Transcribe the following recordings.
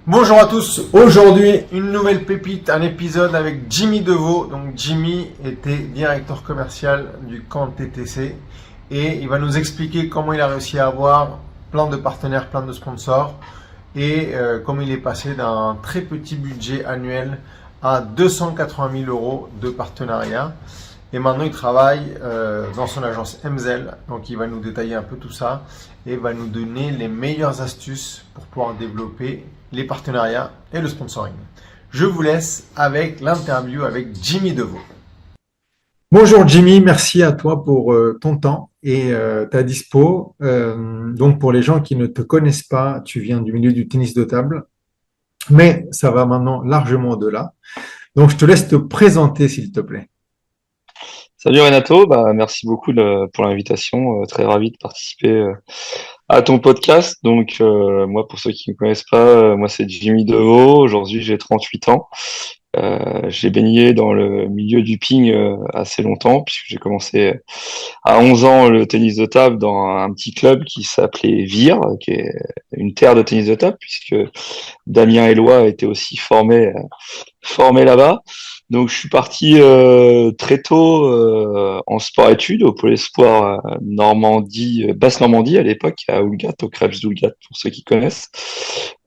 Bonjour à tous, aujourd'hui une nouvelle pépite, un épisode avec Jimmy Deveau. Donc Jimmy était directeur commercial du camp TTC et il va nous expliquer comment il a réussi à avoir plein de partenaires, plein de sponsors et comment il est passé d'un très petit budget annuel à 280 000 euros de partenariat. Et maintenant, il travaille dans son agence MZEL. Donc, il va nous détailler un peu tout ça et va nous donner les meilleures astuces pour pouvoir développer les partenariats et le sponsoring. Je vous laisse avec l'interview avec Jimmy Deveau. Bonjour Jimmy, merci à toi pour ton temps et ta dispo. Donc pour les gens qui ne te connaissent pas, tu viens du milieu du tennis de table, mais ça va maintenant largement au-delà. Donc je te laisse te présenter s'il te plaît. Salut Renato, merci beaucoup pour l'invitation. Très ravi de participer à ton podcast. Moi, pour ceux qui ne me connaissent pas, moi c'est Jimmy Deveau. Aujourd'hui, j'ai 38 ans. J'ai baigné dans le milieu du ping assez longtemps, puisque j'ai commencé à 11 ans le tennis de table dans un petit club qui s'appelait Vire, qui est une terre de tennis de table, puisque Damien Eloi était aussi formé là-bas. Donc je suis parti très tôt en sport-études au Pôle Espoir Normandie, Basse Normandie à l'époque, à Oulgat, au Krebs d'Oulgat pour ceux qui connaissent.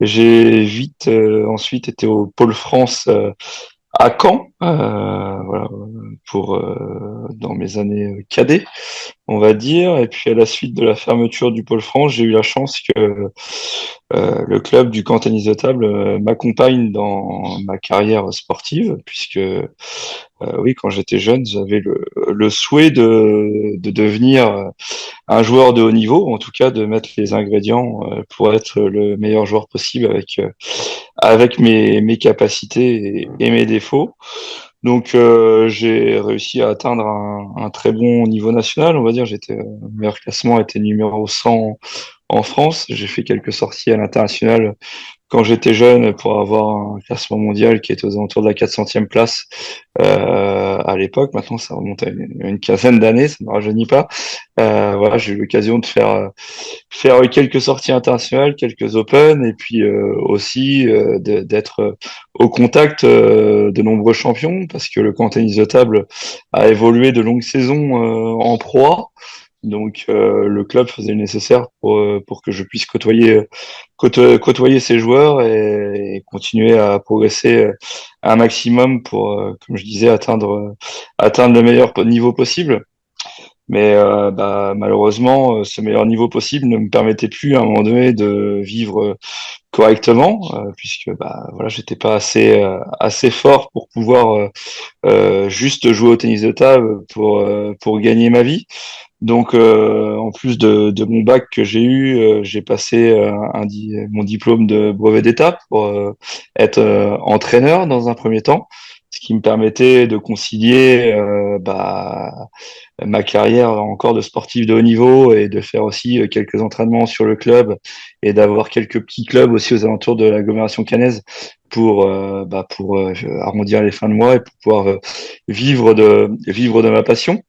J'ai vite ensuite été au Pôle France à Caen, voilà, pour dans mes années cadets, on va dire. Et puis à la suite de la fermeture du Pôle France, j'ai eu la chance que le club du camp tennis de table m'accompagne dans ma carrière sportive, puisque oui, quand j'étais jeune, j'avais le souhait de devenir un joueur de haut niveau, en tout cas de mettre les ingrédients pour être le meilleur joueur possible avec mes capacités et mes défauts. Donc j'ai réussi à atteindre un très bon niveau national, on va dire. J'étais le meilleur classement était numéro 100 en France. J'ai fait quelques sorties à l'international quand j'étais jeune pour avoir un classement mondial qui était aux alentours de la 400e place à l'époque. Maintenant, ça remonte à une quinzaine d'années, ça ne me rajeunit pas. Voilà, j'ai eu l'occasion de faire quelques sorties internationales, quelques Open, et puis aussi d'être au contact de nombreux champions, parce que le camp tennis de table a évolué de longues saisons en proie. Donc le club faisait le nécessaire pour que je puisse côtoyer ces joueurs et continuer à progresser un maximum pour, comme je disais, atteindre le meilleur niveau possible. Mais malheureusement, ce meilleur niveau possible ne me permettait plus à un moment donné de vivre correctement, puisque voilà, j'étais pas assez fort pour pouvoir juste jouer au tennis de table pour gagner ma vie. Donc, en plus de mon bac que j'ai eu, j'ai passé mon diplôme de brevet d'État pour être entraîneur dans un premier temps, ce qui me permettait de concilier ma carrière encore de sportif de haut niveau et de faire aussi quelques entraînements sur le club et d'avoir quelques petits clubs aussi aux alentours de l'agglomération caennaise pour arrondir les fins de mois et pour pouvoir vivre de ma passion.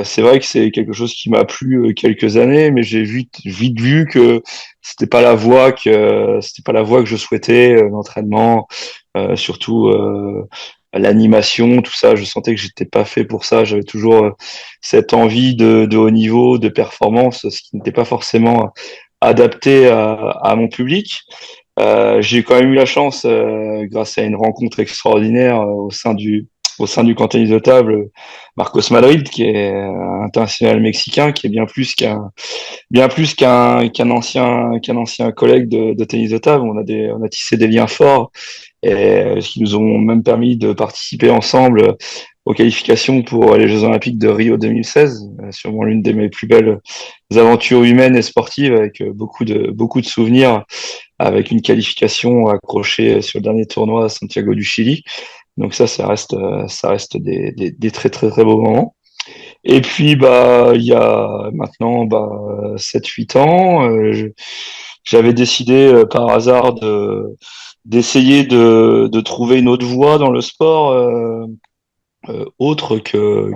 C'est vrai que c'est quelque chose qui m'a plu quelques années, mais j'ai vite vu que c'était pas la voie que je souhaitais, l'entraînement, surtout l'animation, tout ça. Je sentais que j'étais pas fait pour ça. J'avais toujours cette envie de haut niveau, de performance, ce qui n'était pas forcément adapté à mon public. J'ai quand même eu la chance, grâce à une rencontre extraordinaire au sein du camp tennis de table, Marcos Madrid, qui est un international mexicain, qui est bien plus qu'un ancien collègue de tennis de table. On a tissé des liens forts et qui nous ont même permis de participer ensemble aux qualifications pour les Jeux Olympiques de Rio 2016, sûrement l'une de mes plus belles aventures humaines et sportives, avec beaucoup de souvenirs, avec une qualification accrochée sur le dernier tournoi à Santiago du Chili. Donc ça reste des très très très beaux moments. Et puis il y a maintenant 7-8 ans, j'avais décidé par hasard d'essayer de trouver une autre voie dans le sport autre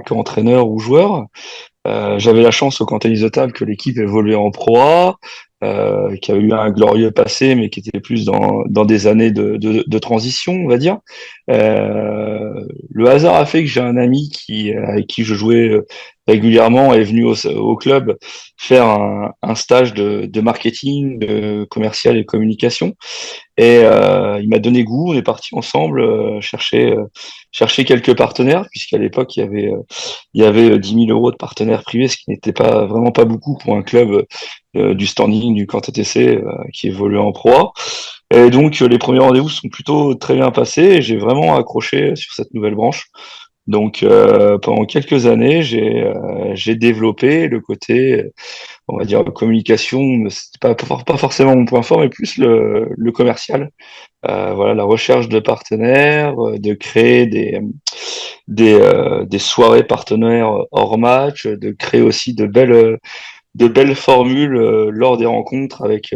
qu'entraîneur ou joueur. J'avais la chance au camp tennis de table que l'équipe évoluait en Pro A. qui a eu un glorieux passé, mais qui était plus dans des années de transition, on va dire. Le hasard a fait que j'ai un ami avec qui je jouais régulièrement est venu au club faire un stage de marketing, de commercial et communication. Et il m'a donné goût. On est parti ensemble chercher quelques partenaires, puisqu'à l'époque il y avait 10 000 euros de partenaires privés, ce qui n'était pas vraiment pas beaucoup pour un club du standing du camp TTC qui évolue en Pro A. Et donc les premiers rendez-vous sont plutôt très bien passés. Et j'ai vraiment accroché sur cette nouvelle branche. Donc pendant quelques années, j'ai développé le côté, on va dire, communication. C'est pas forcément mon point fort, mais plus le commercial. Voilà, la recherche de partenaires, de créer des soirées partenaires hors match, de créer aussi de belles formules lors des rencontres avec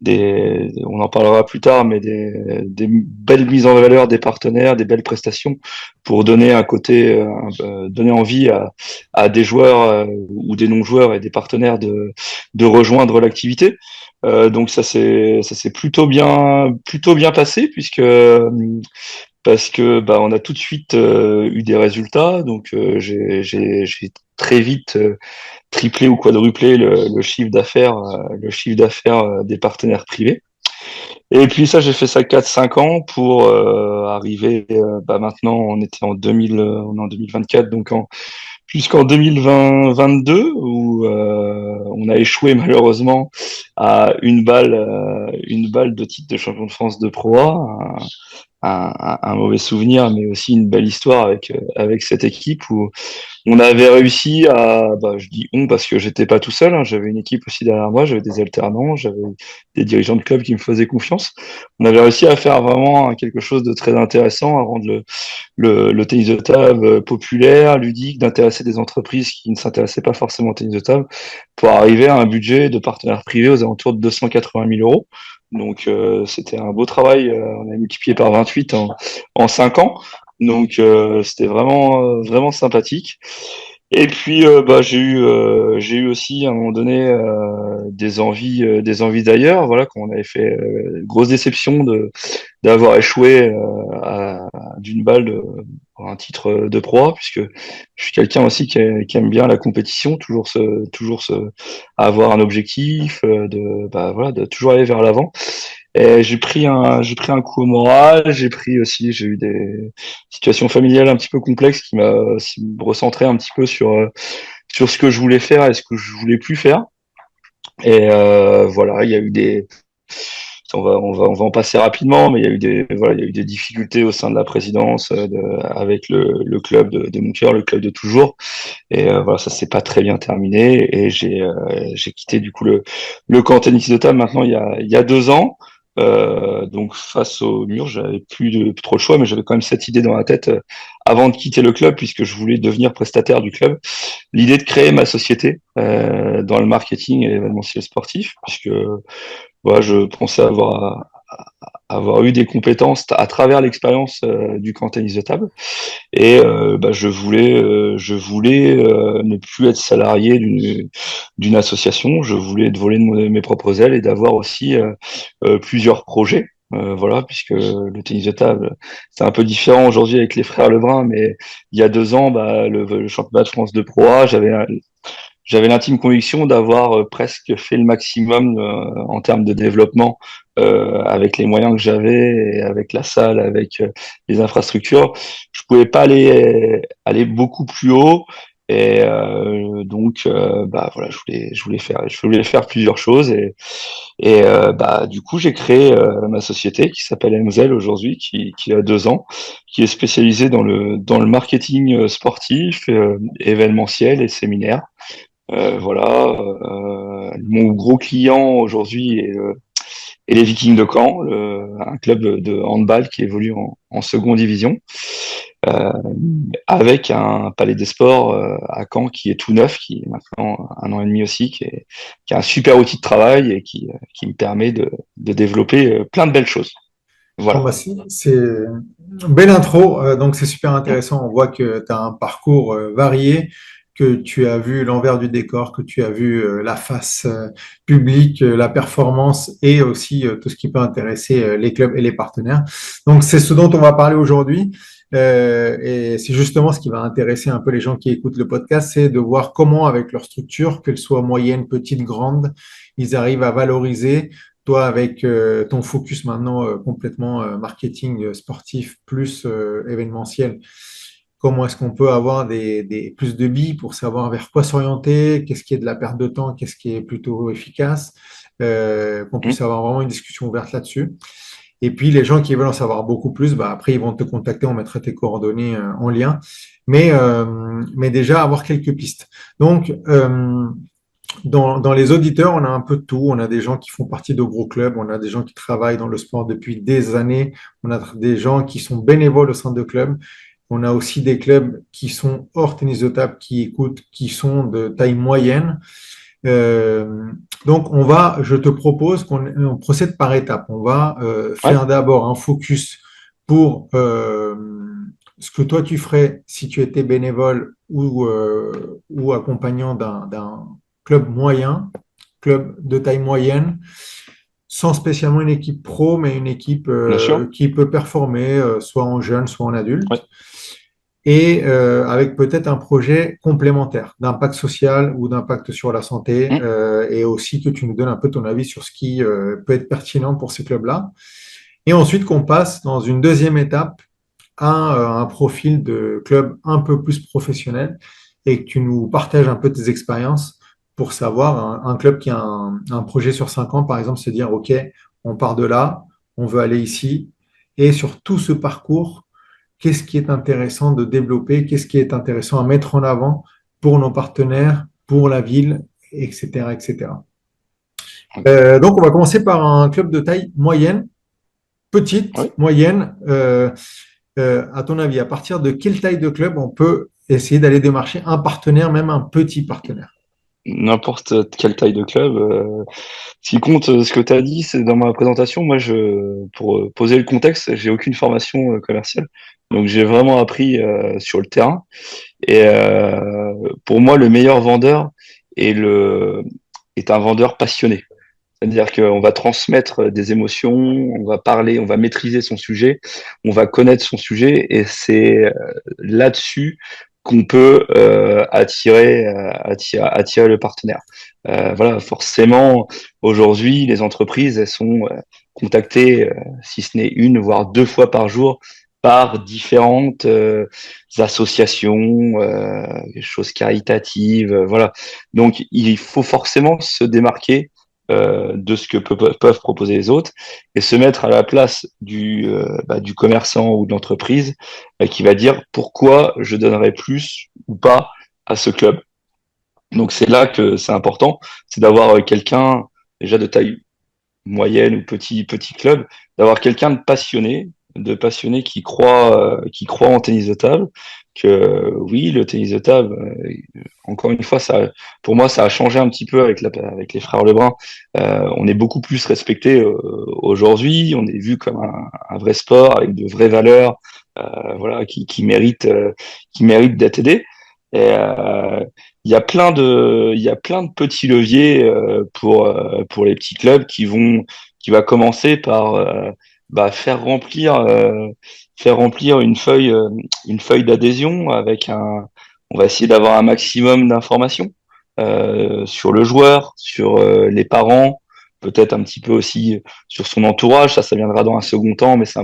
on en parlera plus tard, mais des belles mises en valeur des partenaires, des belles prestations pour donner un côté, donner envie à des joueurs ou des non-joueurs et des partenaires de rejoindre l'activité. Donc ça s'est plutôt bien passé puisque parce que bah on a tout de suite eu des résultats. Donc j'ai très vite tripler ou quadrupler le chiffre d'affaires des partenaires privés. Et puis ça, j'ai fait ça 4-5 ans pour arriver, bah maintenant, on est en 2024, donc jusqu'en 2022 où on a échoué malheureusement à une balle de titre de champion de France de Pro A, un mauvais souvenir, mais aussi une belle histoire avec cette équipe où on avait réussi bah, je dis on parce que j'étais pas tout seul, hein, j'avais une équipe aussi derrière moi, j'avais des alternants, j'avais des dirigeants de club qui me faisaient confiance. On avait réussi à faire vraiment quelque chose de très intéressant, à rendre le tennis de table populaire, ludique, d'intéresser des entreprises qui ne s'intéressaient pas forcément au tennis de table, pour arriver à un budget de partenaires privés aux alentours de 280 000 euros. Donc c'était un beau travail, on a multiplié par 28 en 5 ans. Donc c'était vraiment sympathique. Et puis bah j'ai eu aussi à un moment donné des envies d'ailleurs. Voilà, quand on avait fait grosse déception d'avoir échoué d'une balle pour un titre de pro, puisque je suis quelqu'un aussi qui aime bien la compétition, toujours avoir un objectif, de toujours aller vers l'avant. Et j'ai pris un coup au moral. J'ai eu des situations familiales un petit peu complexes qui m'a aussi recentré un petit peu sur ce que je voulais faire et ce que je voulais plus faire. Et voilà, il y a eu on va en passer rapidement, mais il y a eu des difficultés au sein de la présidence, avec le club de mon cœur, le club de toujours. Et voilà, ça s'est pas très bien terminé. Et j'ai quitté du coup le camp tennis de table maintenant il y a 2 ans. Donc face au mur, j'avais plus trop le choix, mais j'avais quand même cette idée dans la tête avant de quitter le club, puisque je voulais devenir prestataire du club. L'idée de créer ma société dans le marketing et l'événementiel sportif, puisque voilà, je pensais avoir eu des compétences à travers l'expérience du camp tennis de table. Et bah, je voulais ne plus être salarié d'une association. Je voulais de voler de mes propres ailes et d'avoir aussi plusieurs projets. Voilà, puisque le tennis de table, c'est un peu différent aujourd'hui avec les frères Lebrun, mais il y a 2 ans, bah, le championnat de France de Pro A, j'avais l'intime conviction d'avoir presque fait le maximum en termes de développement avec les moyens que j'avais, et avec la salle, avec les infrastructures. Je pouvais pas aller beaucoup plus haut. Et donc, bah voilà, je voulais faire plusieurs choses. Et bah du coup, j'ai créé ma société qui s'appelle Enzel aujourd'hui, qui a 2 ans, qui est spécialisée dans le marketing sportif, événementiel et séminaire. Voilà, mon gros client aujourd'hui est les Vikings de Caen, un club de handball qui évolue en seconde division, euh, avec un palais des sports à Caen qui est tout neuf, qui est maintenant 1 an et demi aussi, qui est un super outil de travail et qui me permet de développer plein de belles choses. Bon, Voilà. bah, c'est une belle intro, donc c'est super intéressant. On voit que tu as un parcours varié que tu as vu l'envers du décor, que tu as vu la face publique, la performance et aussi tout ce qui peut intéresser les clubs et les partenaires. Donc, c'est ce dont on va parler aujourd'hui. Et c'est justement ce qui va intéresser un peu les gens qui écoutent le podcast, c'est de voir comment, avec leur structure, qu'elle soit moyenne, petite, grande, ils arrivent à valoriser. Toi, avec ton focus maintenant complètement marketing sportif plus événementiel, comment est-ce qu'on peut avoir plus de billes pour savoir vers quoi s'orienter, qu'est-ce qui est de la perte de temps, qu'est-ce qui est plutôt efficace, qu'on Mmh. puisse avoir vraiment une discussion ouverte là-dessus. Et puis, les gens qui veulent en savoir beaucoup plus, bah, après, ils vont te contacter, on mettra tes coordonnées en lien. Mais déjà, avoir quelques pistes. Donc, dans les auditeurs, on a un peu de tout. On a des gens qui font partie de gros clubs, on a des gens qui travaillent dans le sport depuis des années, on a des gens qui sont bénévoles au sein de clubs. On a aussi des clubs qui sont hors tennis de table, qui écoutent, qui sont de taille moyenne. Euh, donc, je te propose qu'on procède par étapes. On va Ouais, faire d'abord un focus pour ce que toi tu ferais si tu étais bénévole ou accompagnant d'un club moyen, club de taille moyenne, sans spécialement une équipe pro, mais une équipe bien sûr. qui peut performer, soit en jeune, soit en Ouais. adulte et avec peut-être un projet complémentaire d'impact social ou d'impact sur la santé, Mmh. et aussi que tu nous donnes un peu ton avis sur ce qui peut être pertinent pour ces clubs-là. Et ensuite qu'on passe dans une deuxième étape à un profil de club un peu plus professionnel et que tu nous partages un peu tes expériences pour savoir un club qui a un projet sur 5 ans, par exemple, se dire, OK, on part de là, on veut aller ici, et sur tout ce parcours, qu'est-ce qui est intéressant de développer, qu'est-ce qui est intéressant à mettre en avant pour nos partenaires, pour la ville, etc., etc. Donc, on va commencer par un club de taille moyenne, petite, Ouais. moyenne. À ton avis, à partir de quelle taille de club on peut essayer d'aller démarcher un partenaire, même un petit partenaire? N'importe quelle taille de club. Ce qui compte, ce que tu as dit, c'est dans ma présentation. Moi, pour poser le contexte, j'ai aucune formation commerciale. Donc, j'ai vraiment appris sur le terrain. Et pour moi, le meilleur vendeur est, est un vendeur passionné. C'est-à-dire qu'on va transmettre des émotions, on va parler, on va maîtriser son sujet, on va connaître son sujet, et c'est là-dessus qu'on peut attirer le partenaire. Voilà, forcément, aujourd'hui, les entreprises, elles sont contactées, si ce n'est une, voire deux fois par jour, par différentes associations, choses caritatives, voilà. Donc, il faut forcément se démarquer de ce que peuvent proposer les autres et se mettre à la place du commerçant ou de l'entreprise qui va dire pourquoi je donnerais plus ou pas à ce club. Donc c'est là que c'est important, c'est d'avoir quelqu'un déjà de taille moyenne ou petit club, d'avoir quelqu'un de passionné qui croit en tennis de table, que oui, le tennis de table, encore une fois, ça, pour moi, ça a changé un petit peu avec les frères Lebrun. On est beaucoup plus respecté aujourd'hui, on est vu comme un vrai sport avec de vraies valeurs, voilà, qui mérite d'être aidé. Et il y a plein de petits leviers pour les petits clubs qui va commencer par faire remplir une feuille d'adhésion avec on va essayer d'avoir un maximum d'informations sur le joueur, sur les parents, peut-être un petit peu aussi sur son entourage. Ça viendra dans un second temps, mais c'est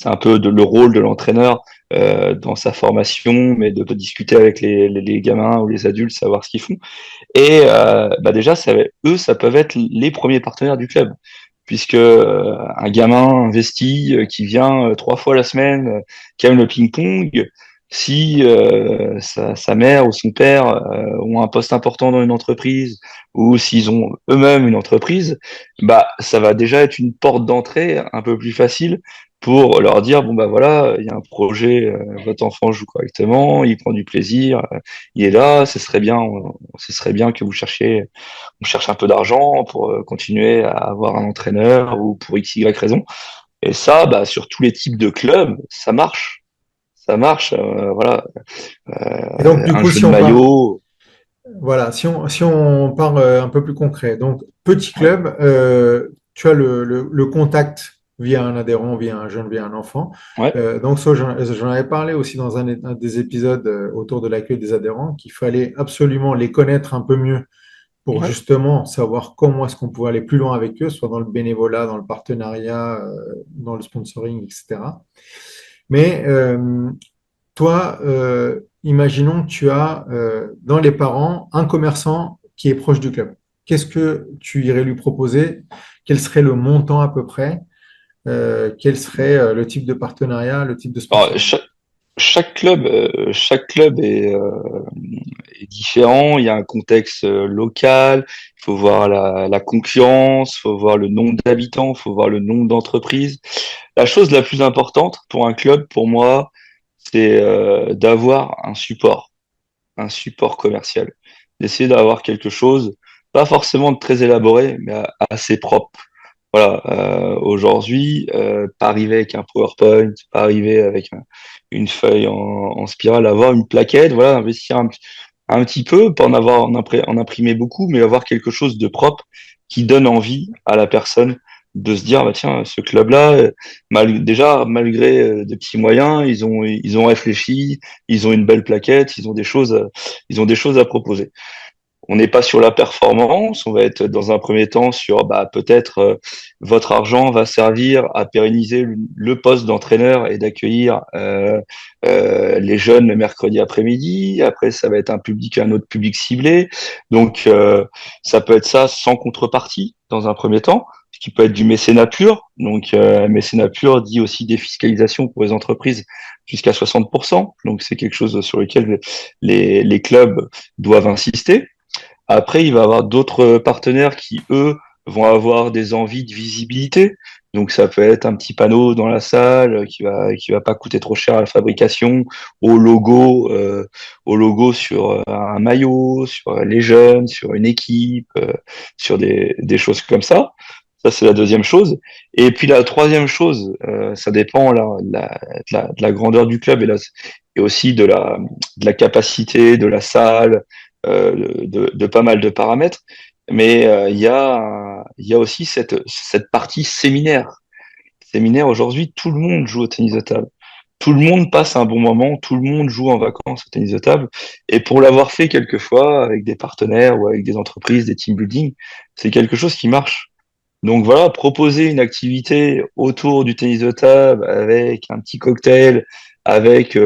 un peu le rôle de l'entraîneur dans sa formation, mais de discuter avec les gamins ou les adultes, savoir ce qu'ils font. Et déjà, eux, ça peuvent être les premiers partenaires du club, puisque un gamin investi qui vient trois fois la semaine, qui aime le ping-pong, si sa mère ou son père ont un poste important dans une entreprise, ou s'ils ont eux-mêmes une entreprise, bah ça va déjà être une porte d'entrée un peu plus facile pour leur dire bon bah voilà, il y a un projet, votre enfant joue correctement, il prend du plaisir, il est là, ce serait bien que on cherche un peu d'argent pour continuer à avoir un entraîneur ou pour X, Y raison. Et ça, bah, sur tous les types de clubs, ça marche. Ça marche, voilà. Et donc, du Un coup, jeu de maillot. Voilà, si on part un peu plus concret. Donc, petit Ouais, club, tu as le contact via un adhérent, via un jeune, via un enfant. ouais, Donc, ça, j'en avais parlé aussi dans un des épisodes autour de l'accueil des adhérents, qu'il fallait absolument les connaître un peu mieux pour ouais. justement savoir comment est-ce qu'on pouvait aller plus loin avec eux, soit dans le bénévolat, dans le partenariat, dans le sponsoring, etc. Mais toi, imaginons que tu as dans les parents un commerçant qui est proche du club. Qu'est-ce que tu irais lui proposer? Quel serait le montant à peu près? Quel serait le type de partenariat, le type de Alors, sponsoring? chaque club est différent. Il y a un contexte local. Il faut voir la concurrence, il faut voir le nombre d'habitants, il faut voir le nombre d'entreprises. La chose la plus importante pour un club, pour moi, c'est d'avoir un support commercial, d'essayer d'avoir quelque chose, pas forcément de très élaboré, mais assez propre. Voilà, aujourd'hui, pas arriver avec un PowerPoint, pas arriver avec une feuille en spirale, avoir une plaquette, voilà, investir un petit peu, pas en avoir en imprimer beaucoup, mais avoir quelque chose de propre qui donne envie à la personne de se dire, bah tiens, ce club-là, déjà, malgré des petits moyens, ils ont réfléchi, ils ont une belle plaquette, ils ont des choses à proposer. On n'est pas sur la performance, on va être dans un premier temps sur bah, peut-être votre argent va servir à pérenniser le poste d'entraîneur et d'accueillir les jeunes le mercredi après-midi. Après, ça va être un autre public ciblé. Donc, ça peut être ça sans contrepartie dans un premier temps, ce qui peut être du mécénat pur. Donc, mécénat pur dit aussi défiscalisation pour les entreprises jusqu'à 60%. Donc, c'est quelque chose sur lequel les clubs doivent insister. Après, il va y avoir d'autres partenaires qui, eux, vont avoir des envies de visibilité. Donc, ça peut être un petit panneau dans la salle qui va pas coûter trop cher à la fabrication, au logo sur un maillot, sur les jeunes, sur une équipe, sur des choses comme ça. Ça, c'est la deuxième chose. Et puis la troisième chose, ça dépend là, de la grandeur du club et aussi de la capacité de la salle, de pas mal de paramètres. Mais il y a aussi cette partie séminaire. Séminaire, aujourd'hui, tout le monde joue au tennis de table. Tout le monde passe un bon moment, tout le monde joue en vacances au tennis de table. Et pour l'avoir fait quelquefois avec des partenaires ou avec des entreprises, des team building, c'est quelque chose qui marche. Donc voilà, proposer une activité autour du tennis de table avec un petit cocktail, avec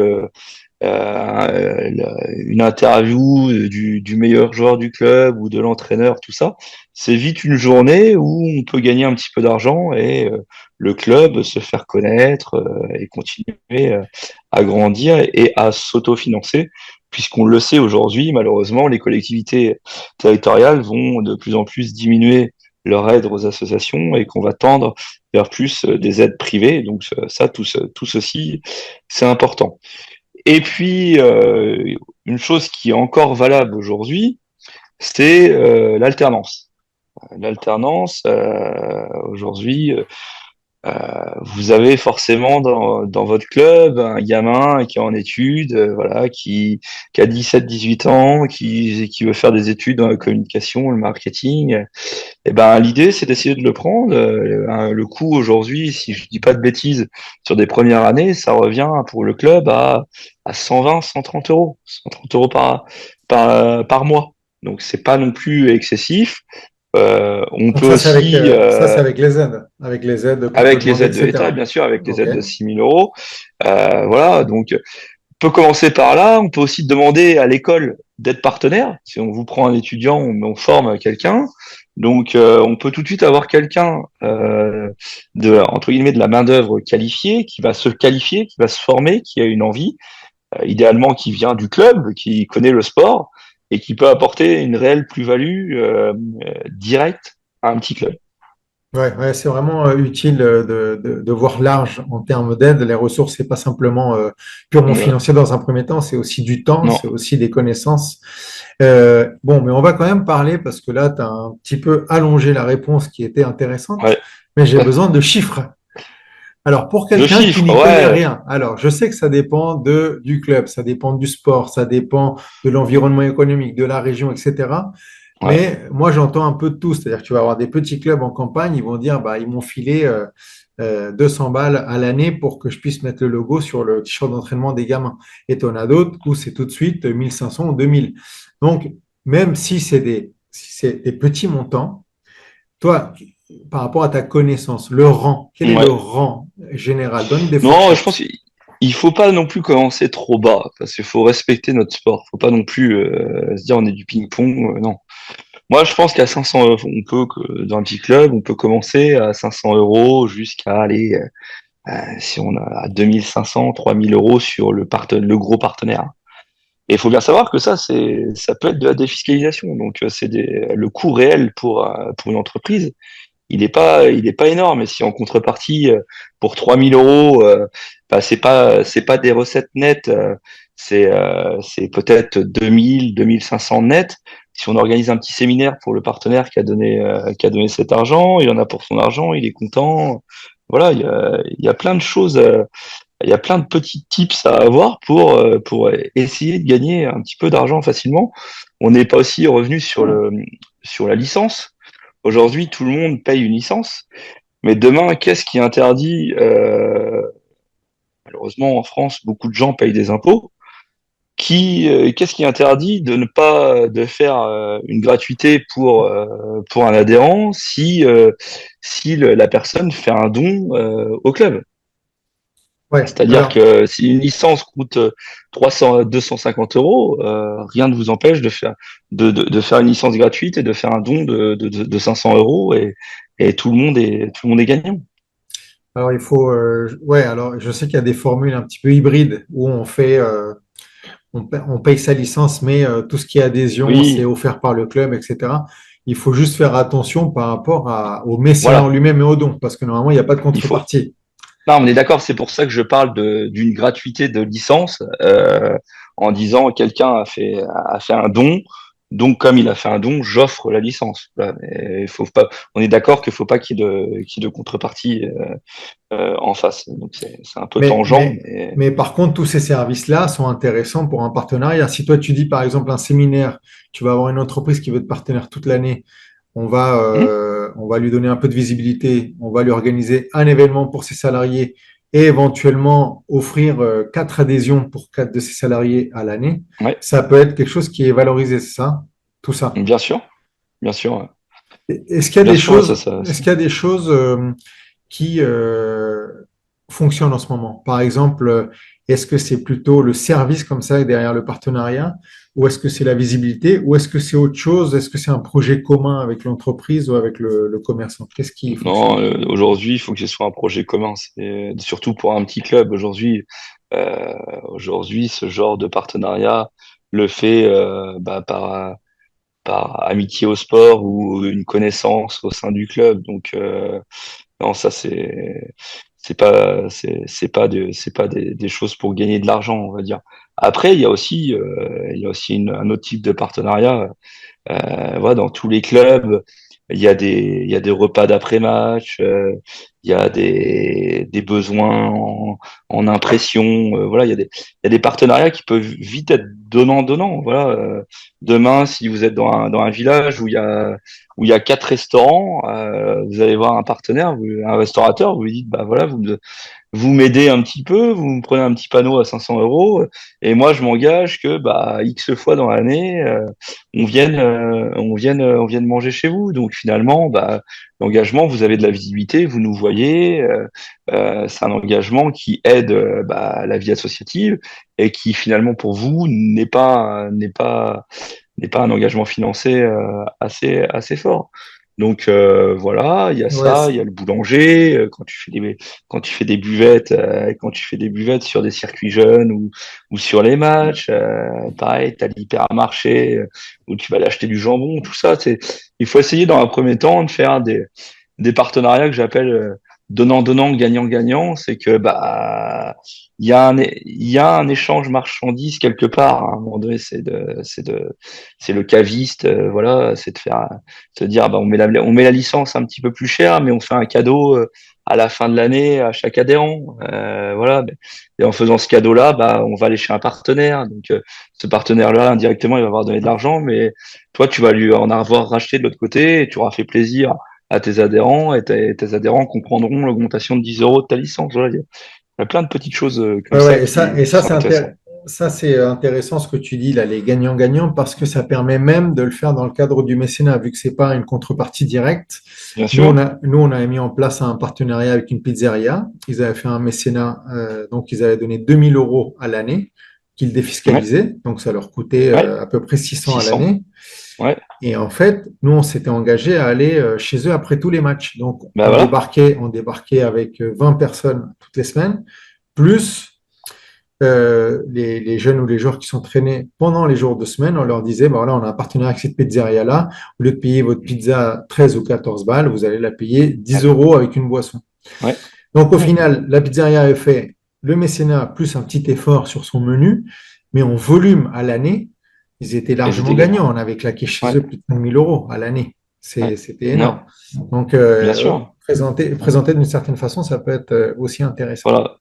une interview du meilleur joueur du club ou de l'entraîneur, tout ça, c'est vite une journée où on peut gagner un petit peu d'argent et le club se faire connaître et continuer à grandir et à s'autofinancer, puisqu'on le sait aujourd'hui, malheureusement, les collectivités territoriales vont de plus en plus diminuer leur aide aux associations et qu'on va tendre vers plus des aides privées. Donc ça, tout ceci, c'est important. Et puis, une chose qui est encore valable aujourd'hui, c'est l'alternance. L'alternance, aujourd'hui, vous avez forcément dans votre club un gamin qui est en études, voilà, qui a 17 18 ans, qui veut faire des études dans la communication, le marketing. Et ben, l'idée, c'est d'essayer de le prendre. Le coût aujourd'hui, si je dis pas de bêtises, sur des premières années, ça revient pour le club à 120, 130 euros. 130 euros par mois. Donc, c'est pas non plus excessif. On Donc peut aussi, ça, c'est avec les aides qu'on peut avec les demander, aides de l'État, etc. bien sûr, avec les OK. aides de 6 000 euros. Voilà, donc on peut commencer par là. On peut aussi demander à l'école d'être partenaire. Si on vous prend un étudiant, on forme quelqu'un. Donc, on peut tout de suite avoir quelqu'un entre guillemets de la main d'œuvre qualifiée, qui va se qualifier, qui va se former, qui a une envie, idéalement qui vient du club, qui connaît le sport et qui peut apporter une réelle plus-value directe à un petit club. Ouais, ouais, c'est vraiment utile de voir large en termes d'aide. Les ressources, c'est pas simplement purement Voilà. financier dans un premier temps, c'est aussi du temps, Non. c'est aussi des connaissances. Bon, mais on va quand même parler parce que là, tu as un petit peu allongé la réponse qui était intéressante, Ouais. mais j'ai besoin de chiffres. Alors, pour Deux quelqu'un qui chiffres, n'y connaît ouais, rien, alors je sais que ça dépend du club, ça dépend du sport, ça dépend de l'environnement économique, de la région, etc. ouais, Mais moi, j'entends un peu de tout. C'est-à-dire que tu vas avoir des petits clubs en campagne, ils vont dire, bah, ils m'ont filé 200 balles à l'année pour que je puisse mettre le logo sur le t-shirt d'entraînement des gamins. Et tu en as d'autres où c'est tout de suite 1500 ou 2000. Donc, même si c'est des petits montants, toi, par rapport à ta connaissance, le rang, quel est le ouais. rang général? Donne des Non, je pense fourchettes. qu'il faut pas non plus commencer trop bas, parce qu'il faut respecter notre sport. Faut pas non plus se dire on est du ping-pong. Non. Moi, je pense qu'à 500 euros, dans un petit club, on peut commencer à 500 euros jusqu'à aller, si on a à 2500, 3000 euros sur le gros partenaire. Et il faut bien savoir que ça peut être de la défiscalisation. Donc, le coût réel pour une entreprise, il est pas énorme. Et si en contrepartie, pour 3000 euros, bah, c'est pas des recettes nettes, c'est peut-être 2000, 2500 net. Si on organise un petit séminaire pour le partenaire qui a donné cet argent, il en a pour son argent, il est content. Voilà, il y a plein de choses, il y a plein de petits tips à avoir pour essayer de gagner un petit peu d'argent facilement. On n'est pas aussi revenu sur la licence. Aujourd'hui, tout le monde paye une licence, mais demain, qu'est-ce qui interdit malheureusement, en France, beaucoup de gens payent des impôts. Qu'est-ce qui interdit de ne pas de faire une gratuité pour un adhérent si la personne fait un don au club? Ouais, C'est-à-dire alors, que si une licence coûte 300, 250 euros, rien ne vous empêche de faire une licence gratuite et de faire un don de 500 euros et tout le monde est gagnant. alors il faut, ouais, alors je sais qu'il y a des formules un petit peu hybrides où on paye sa licence, mais tout ce qui est adhésion, c'est Oui, offert par le club, etc. Il faut juste faire attention par rapport au mécénat en voilà. lui-même et au don, parce que normalement, il n'y a pas de Il faut, contrepartie. Non, on est d'accord, c'est pour ça que je parle d'une gratuité de licence en disant quelqu'un a fait un don, donc comme il a fait un don, j'offre la licence. Voilà, mais il faut pas, on est d'accord qu'il faut pas qu'il y ait de contrepartie en face. Donc c'est un peu Mais, tangent, mais, mais mais par contre, tous ces services-là sont intéressants pour un partenariat. Si toi, tu dis, par exemple, un séminaire, tu vas avoir une entreprise qui veut être partenaire toute l'année, hmm, on va lui donner un peu de visibilité, on va lui organiser un événement pour ses salariés et éventuellement offrir 4 adhésions pour 4 de ses salariés à l'année. ouais, Ça peut être quelque chose qui est valorisé, c'est ça, tout ça. bien sûr, bien sûr, ouais. Est-ce qu'il y a Bien des sûr, ouais, choses, est-ce qu'il y a des choses qui fonctionnent en ce moment? Par exemple, est-ce que c'est plutôt le service comme ça derrière le partenariat, ou est-ce que c'est la visibilité, ou est-ce que c'est autre chose? Est-ce que c'est un projet commun avec l'entreprise ou avec le commerçant? Qu'est-ce qui fonctionne? Non, aujourd'hui, il faut que ce soit un projet commun. Surtout pour un petit club. Aujourd'hui, ce genre de partenariat le fait par amitié au sport ou une connaissance au sein du club. Donc non, ça c'est pas des choses pour gagner de l'argent, on va dire. Après, il y a aussi un autre type de partenariat. Voilà, dans tous les clubs, il y a des repas d'après-match, il y a des besoins en impression. Voilà, il y a des partenariats qui peuvent vite être donnant-donnant. Voilà, demain, si vous êtes dans un village où il y a 4 restaurants, vous allez voir un partenaire, un restaurateur, vous lui dites, bah voilà, vous m'aidez un petit peu, vous me prenez un petit panneau à 500 euros, et moi je m'engage que bah X fois dans l'année, on vienne manger chez vous. Donc finalement, bah l'engagement, vous avez de la visibilité, vous nous voyez, c'est un engagement qui aide bah, la vie associative et qui finalement pour vous n'est pas un engagement financier assez fort. Donc voilà, il y a Ouais, ça, il y a le boulanger quand tu fais des buvettes quand tu fais des buvettes sur des circuits jeunes ou sur les matchs, pareil, tu as l'hypermarché où tu vas aller acheter du jambon, tout ça, il faut essayer dans un premier temps de faire des partenariats que j'appelle donnant-donnant, gagnant-gagnant, c'est que bah il y a un échange marchandise quelque part. À un moment donné, c'est le caviste, voilà, c'est de faire, se dire, bah, on met la licence un petit peu plus cher, mais on fait un cadeau à la fin de l'année à chaque adhérent. Voilà. Et en faisant ce cadeau-là, bah, on va aller chez un partenaire. Donc, ce partenaire-là, indirectement, il va avoir donné de l'argent, mais toi, tu vas lui en avoir racheté de l'autre côté et tu auras fait plaisir à tes adhérents et tes adhérents comprendront l'augmentation de 10 euros de ta licence. Voilà. Il y a plein de petites choses comme Ouais, ça ouais, qui sont intéressantes. ça, c'est intéressant ce que tu dis là, les gagnants-gagnants, parce que ça permet même de le faire dans le cadre du mécénat, vu que c'est pas une contrepartie directe. Bien sûr. Nous, on a mis en place un partenariat avec une pizzeria. Ils avaient fait un mécénat, donc ils avaient donné 2 000 € à l'année qu'ils Ouais. défiscalisaient. Donc ça leur coûtait Ouais. à peu près 600 à 600. l'année. Ouais. Et en fait, nous, on s'était engagé à aller chez eux après tous les matchs. Donc Bah voilà. on débarquait avec 20 personnes toutes les semaines, plus les jeunes ou les joueurs qui sont traînés pendant les jours de semaine, on leur disait, bah voilà, on a un partenariat avec cette pizzeria-là. Au lieu de payer votre pizza 13 ou 14 balles, vous allez la payer 10 € avec une boisson. Ouais. Donc au Ouais. final, la pizzeria avait fait le mécénat plus un petit effort sur son menu, mais en volume à l'année, ils étaient Et ils largement étaient gagnants. gagnants. On avait claqué chez Ouais. eux plus de 5 000 € à l'année. Ouais. C'était Ouais. énorme. Donc, Bien sûr. présenter d'une certaine façon, ça peut être aussi intéressant. Voilà.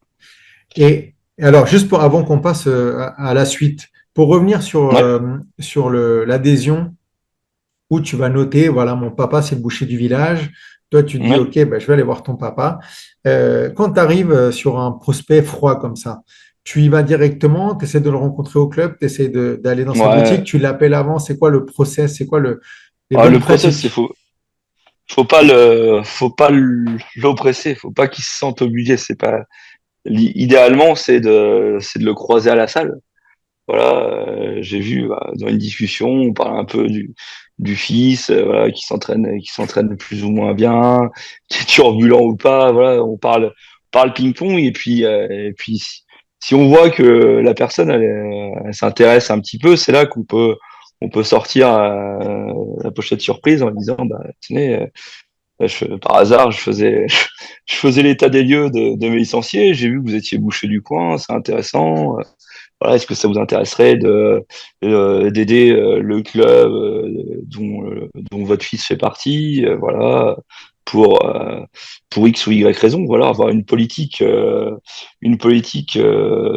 Et alors, juste avant qu'on passe à la suite, pour revenir Ouais. sur l'adhésion, où tu vas noter, voilà, mon papa, c'est le boucher du village. Toi, tu te dis, Ouais. OK, ben, je vais aller voir ton papa. Quand tu arrives sur un prospect froid comme ça, tu y vas directement, tu essaies de le rencontrer au club, tu essaies d'aller dans sa boutique, Ouais. tu l'appelles avant, c'est quoi le process, c'est quoi les Ah, bonnes le process, c'est pratiques? faut pas l'oppresser, faut pas qu'il se sente obligé. C'est pas, idéalement, c'est de le croiser à la salle. Voilà, j'ai vu dans une discussion, on parle un peu du fils, voilà, qui s'entraîne plus ou moins bien, qui est turbulent ou pas. Voilà, on parle ping-pong et puis si on voit que la personne elle s'intéresse un petit peu, c'est là qu'on peut sortir la pochette surprise en lui disant bah tenez, par hasard je faisais l'état des lieux de mes licenciés, j'ai vu que vous étiez boucher du coin, c'est intéressant. Voilà, est-ce que ça vous intéresserait d'aider le club dont votre fils fait partie, voilà, pour euh, pour X ou Y raison, voilà, avoir une politique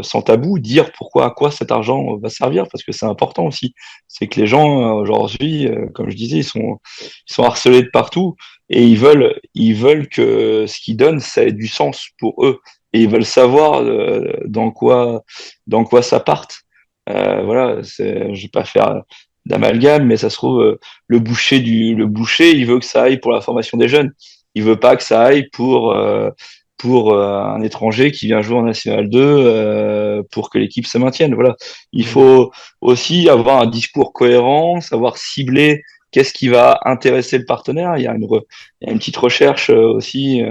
sans tabou, dire pourquoi à quoi cet argent va servir, parce que c'est important aussi. C'est que les gens aujourd'hui, comme je disais, ils sont harcelés de partout et ils veulent que ce qu'ils donnent, ça ait du sens pour eux et ils veulent savoir dans quoi ça parte. Voilà, je vais pas faire d'amalgame, mais ça se trouve, le boucher, il veut que ça aille pour la formation des jeunes. Il veut pas que ça aille pour un étranger qui vient jouer en National 2 pour que l'équipe se maintienne. Voilà. Il faut aussi avoir un discours cohérent, savoir cibler qu'est-ce qui va intéresser le partenaire. Il y a une petite recherche aussi,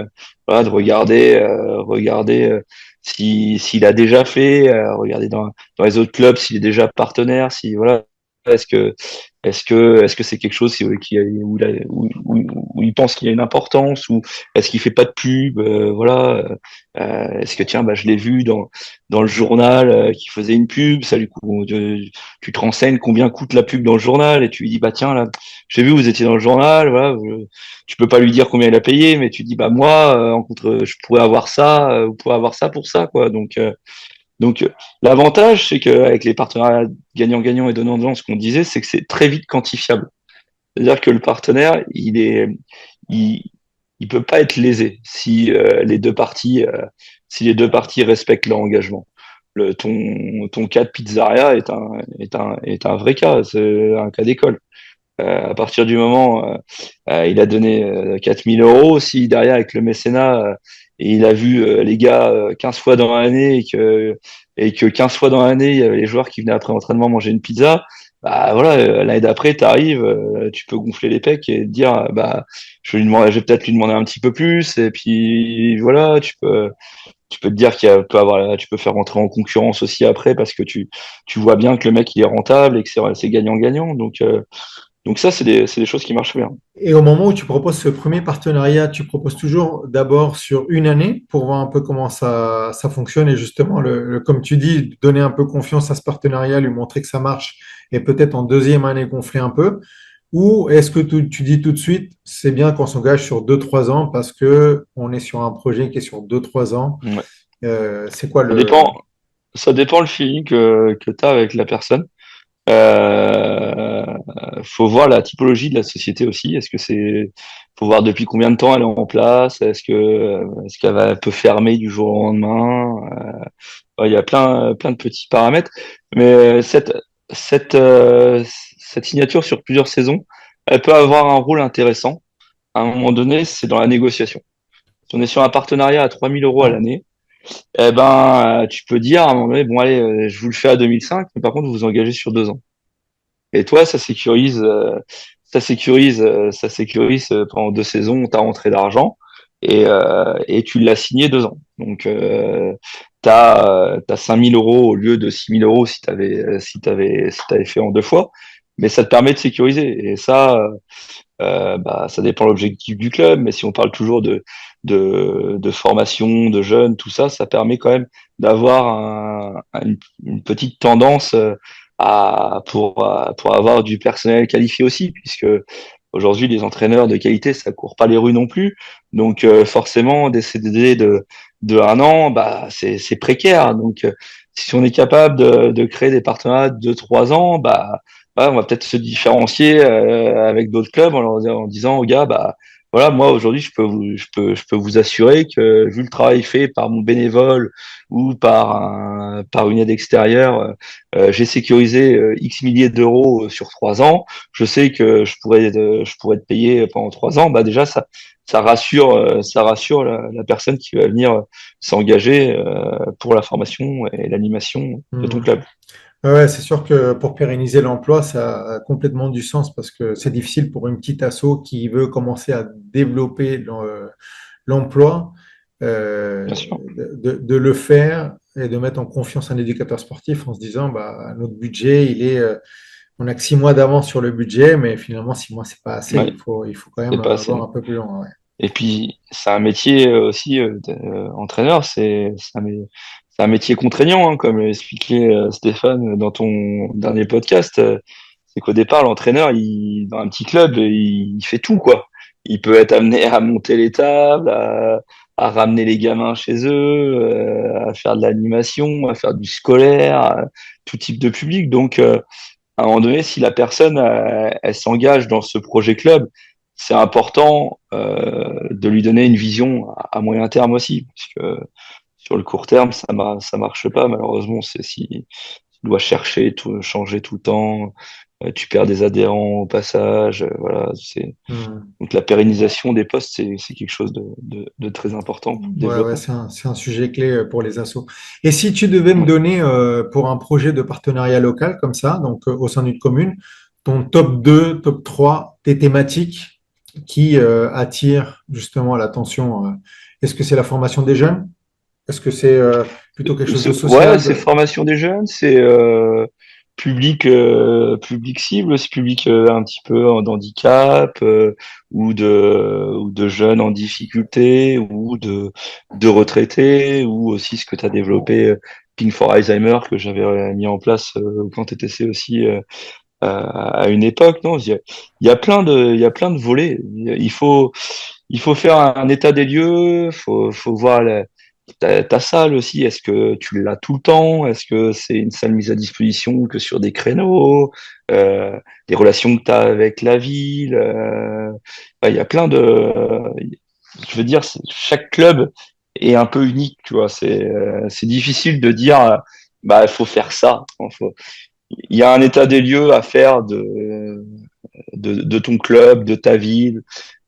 voilà, de regarder s'il a déjà fait, regarder dans les autres clubs s'il est déjà partenaire, si voilà, est-ce que est-ce que c'est quelque chose où il pense qu'il y a une importance ou est-ce qu'il fait pas de pub, voilà, est-ce que tiens bah je l'ai vu dans le journal qui faisait une pub, ça lui coûte, tu te renseignes combien coûte la pub dans le journal et tu lui dis bah tiens là j'ai vu vous étiez dans le journal, voilà, tu peux pas lui dire combien il a payé mais tu dis bah moi en contre je pourrais avoir ça, vous pourrez avoir ça pour ça quoi, donc, l'avantage, c'est qu'avec les partenariats gagnant-gagnant et donnant-donnant, ce qu'on disait, c'est que c'est très vite quantifiable. C'est-à-dire que le partenaire, il, il peut pas être lésé si les deux parties respectent leur engagement. Ton cas de pizzeria est un vrai cas, c'est un cas d'école. À partir du moment il a donné 4 000 €, si derrière avec le mécénat, et il a vu les gars 15 fois dans l'année et que 15 fois dans l'année, il y avait les joueurs qui venaient après l'entraînement manger une pizza, bah voilà, l'année d'après, tu arrives, tu peux gonfler les pecs et te dire, bah, je vais peut-être lui demander un petit peu plus, et puis voilà, tu peux te dire tu peux faire rentrer en concurrence aussi après parce que tu vois bien que le mec il est rentable et que c'est gagnant-gagnant. Donc ça, c'est des choses qui marchent bien. Et au moment où tu proposes ce premier partenariat, tu proposes toujours d'abord sur une année pour voir un peu comment ça fonctionne et justement, comme tu dis, donner un peu confiance à ce partenariat, lui montrer que ça marche et peut-être en deuxième année gonfler un peu. Ou est-ce que tu dis tout de suite, c'est bien qu'on s'engage sur 2-3 ans parce que on est sur un projet qui est sur 2-3 ans. Ouais. C'est quoi Ça le… dépend, ça dépend le feeling que tu as avec la personne. Euh, faut voir la typologie de la société aussi. Faut voir depuis combien de temps elle est en place. Est-ce qu'elle peut fermer du jour au lendemain? Il y a plein de petits paramètres. Mais cette signature sur plusieurs saisons, elle peut avoir un rôle intéressant. À un moment donné, c'est dans la négociation. Si on est sur un partenariat à 3 000 € à l'année, eh ben, tu peux dire à un moment donné, bon allez, je vous le fais à 2005, mais par contre, vous vous engagez sur 2 ans. Et toi, ça sécurise pendant 2 saisons ta rentrée d'argent et tu l'as signé 2 ans. Donc, t'as 5 000 € au lieu de 6 000 € si t'avais fait en 2 fois. Mais ça te permet de sécuriser. Et ça, bah, ça dépend de l'objectif du club. Mais si on parle toujours de formation, de jeunes, tout ça, ça permet quand même d'avoir une petite tendance pour avoir du personnel qualifié aussi, puisque aujourd'hui, les entraîneurs de qualité, ça court pas les rues non plus. Donc, forcément, des CDD de 1 an, bah, c'est précaire. Donc, si on est capable de créer des partenariats de 3 ans, bah, ouais, on va peut-être se différencier avec d'autres clubs en disant aux gars, bah, voilà, moi aujourd'hui, je peux vous assurer que vu le travail fait par mon bénévole ou par une aide extérieure, j'ai sécurisé X milliers d'euros sur 3 ans. Je sais que je pourrais te payer pendant 3 ans. Bah déjà, ça rassure la personne qui va venir s'engager pour la formation et l'animation de ton Hmm. club. Ouais, c'est sûr que pour pérenniser l'emploi, ça a complètement du sens parce que c'est difficile pour une petite asso qui veut commencer à développer l'emploi, Bien sûr. de le faire et de mettre en confiance un éducateur sportif en se disant, bah, notre budget, on a que 6 mois d'avance sur le budget, mais finalement, 6 mois, c'est pas assez. Ouais, Il faut quand même c'est pas avoir assez. un peu plus long. Ouais. Et puis, c'est un métier aussi entraîneur, c'est un métier contraignant, hein, comme expliqué Stéphane dans ton dernier podcast. C'est qu'au départ, l'entraîneur, dans un petit club, il fait tout, quoi. Il peut être amené à monter les tables, à ramener les gamins chez eux, à faire de l'animation, à faire du scolaire, tout type de public. Donc, à un moment donné, si la personne elle s'engage dans ce projet club, c'est important de lui donner une vision à moyen terme aussi, parce que sur le court terme, ça marche pas malheureusement. C'est si tu dois chercher, changer tout le temps, tu perds des adhérents au passage, voilà. Hmm. Donc la pérennisation des postes, c'est quelque chose de très important pour le Ouais, ouais, développement. c'est un sujet clé pour les assos. Et si tu devais me Ouais. donner pour un projet de partenariat local comme ça, donc au sein d'une commune, ton top 2, top 3, tes thématiques qui attirent justement l'attention, est-ce que c'est la formation des jeunes? Est-ce que c'est plutôt quelque chose de Ouais, social? c'est formation des jeunes, c'est public cible, c'est public un petit peu en handicap ou de jeunes en difficulté ou de retraités ou aussi ce que tu as développé Pink for Alzheimer que j'avais mis en place quand TTC aussi à une époque. Non, il y a plein de volets. Il faut faire un état des lieux, faut voir ta salle aussi. Est-ce que tu l'as tout le temps? Est-ce que c'est une salle mise à disposition que sur des créneaux? Les relations que tu as avec la ville. Ouais, il y a plein de. Je veux dire, chaque club est un peu unique, tu vois. C'est difficile de dire, bah, il faut faire ça. Il y a un état des lieux à faire de ton club, de ta ville,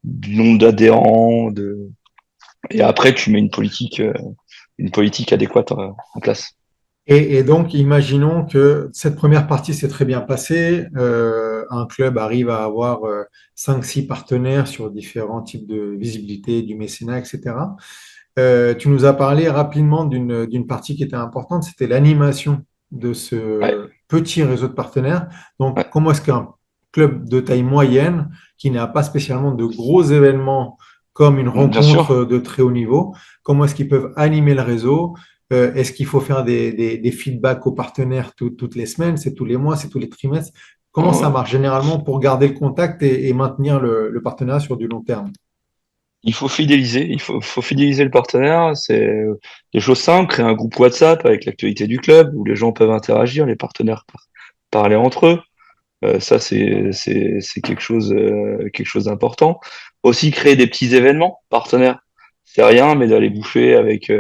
du nombre d'adhérents, et après tu mets une politique adéquate en place. Et donc, imaginons que cette première partie s'est très bien passée. Un club arrive à avoir 5-6 partenaires sur différents types de visibilité, du mécénat, etc. Tu nous as parlé rapidement d'une partie qui était importante, c'était l'animation de Ouais, ce petit réseau de partenaires. Donc, ouais, comment est-ce qu'un club de taille moyenne, qui n'a pas spécialement de gros événements comme une bien sûr. rencontre de très haut niveau, comment est-ce qu'ils peuvent animer le réseau? Est-ce qu'il faut faire des feedbacks aux partenaires toutes les semaines, c'est tous les mois, c'est tous les trimestres? Comment ça marche généralement pour garder le contact et maintenir le partenariat sur du long terme? Il faut fidéliser, faut fidéliser le partenaire. C'est des choses simples, créer un groupe WhatsApp avec l'actualité du club où les gens peuvent interagir, les partenaires parler entre eux. Ça, c'est quelque chose d'important. Aussi, créer des petits événements partenaires. C'est rien, mais d'aller bouffer avec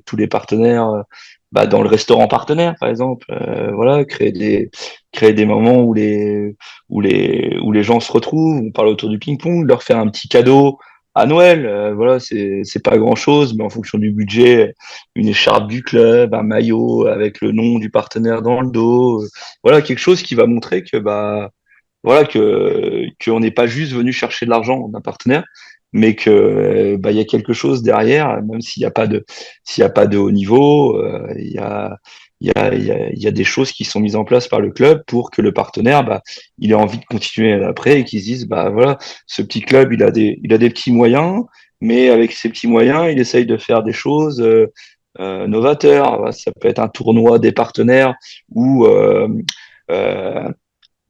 tous les partenaires, bah, dans le restaurant partenaire, par exemple. Voilà, créer des moments où les gens se retrouvent. On parle autour du ping-pong, leur faire un petit cadeau à Noël. Voilà, c'est pas grand-chose, mais en fonction du budget, une écharpe du club, un maillot avec le nom du partenaire dans le dos. Voilà, quelque chose qui va montrer que bah voilà que qu'on n'est pas juste venu chercher de l'argent d'un partenaire, mais que bah il y a quelque chose derrière, même s'il y a pas de haut niveau, il y a des choses qui sont mises en place par le club pour que le partenaire bah il ait envie de continuer après et qu'il se dise bah voilà, ce petit club il a des petits moyens, mais avec ces petits moyens il essaye de faire des choses novateurs. Ça peut être un tournoi des partenaires où euh,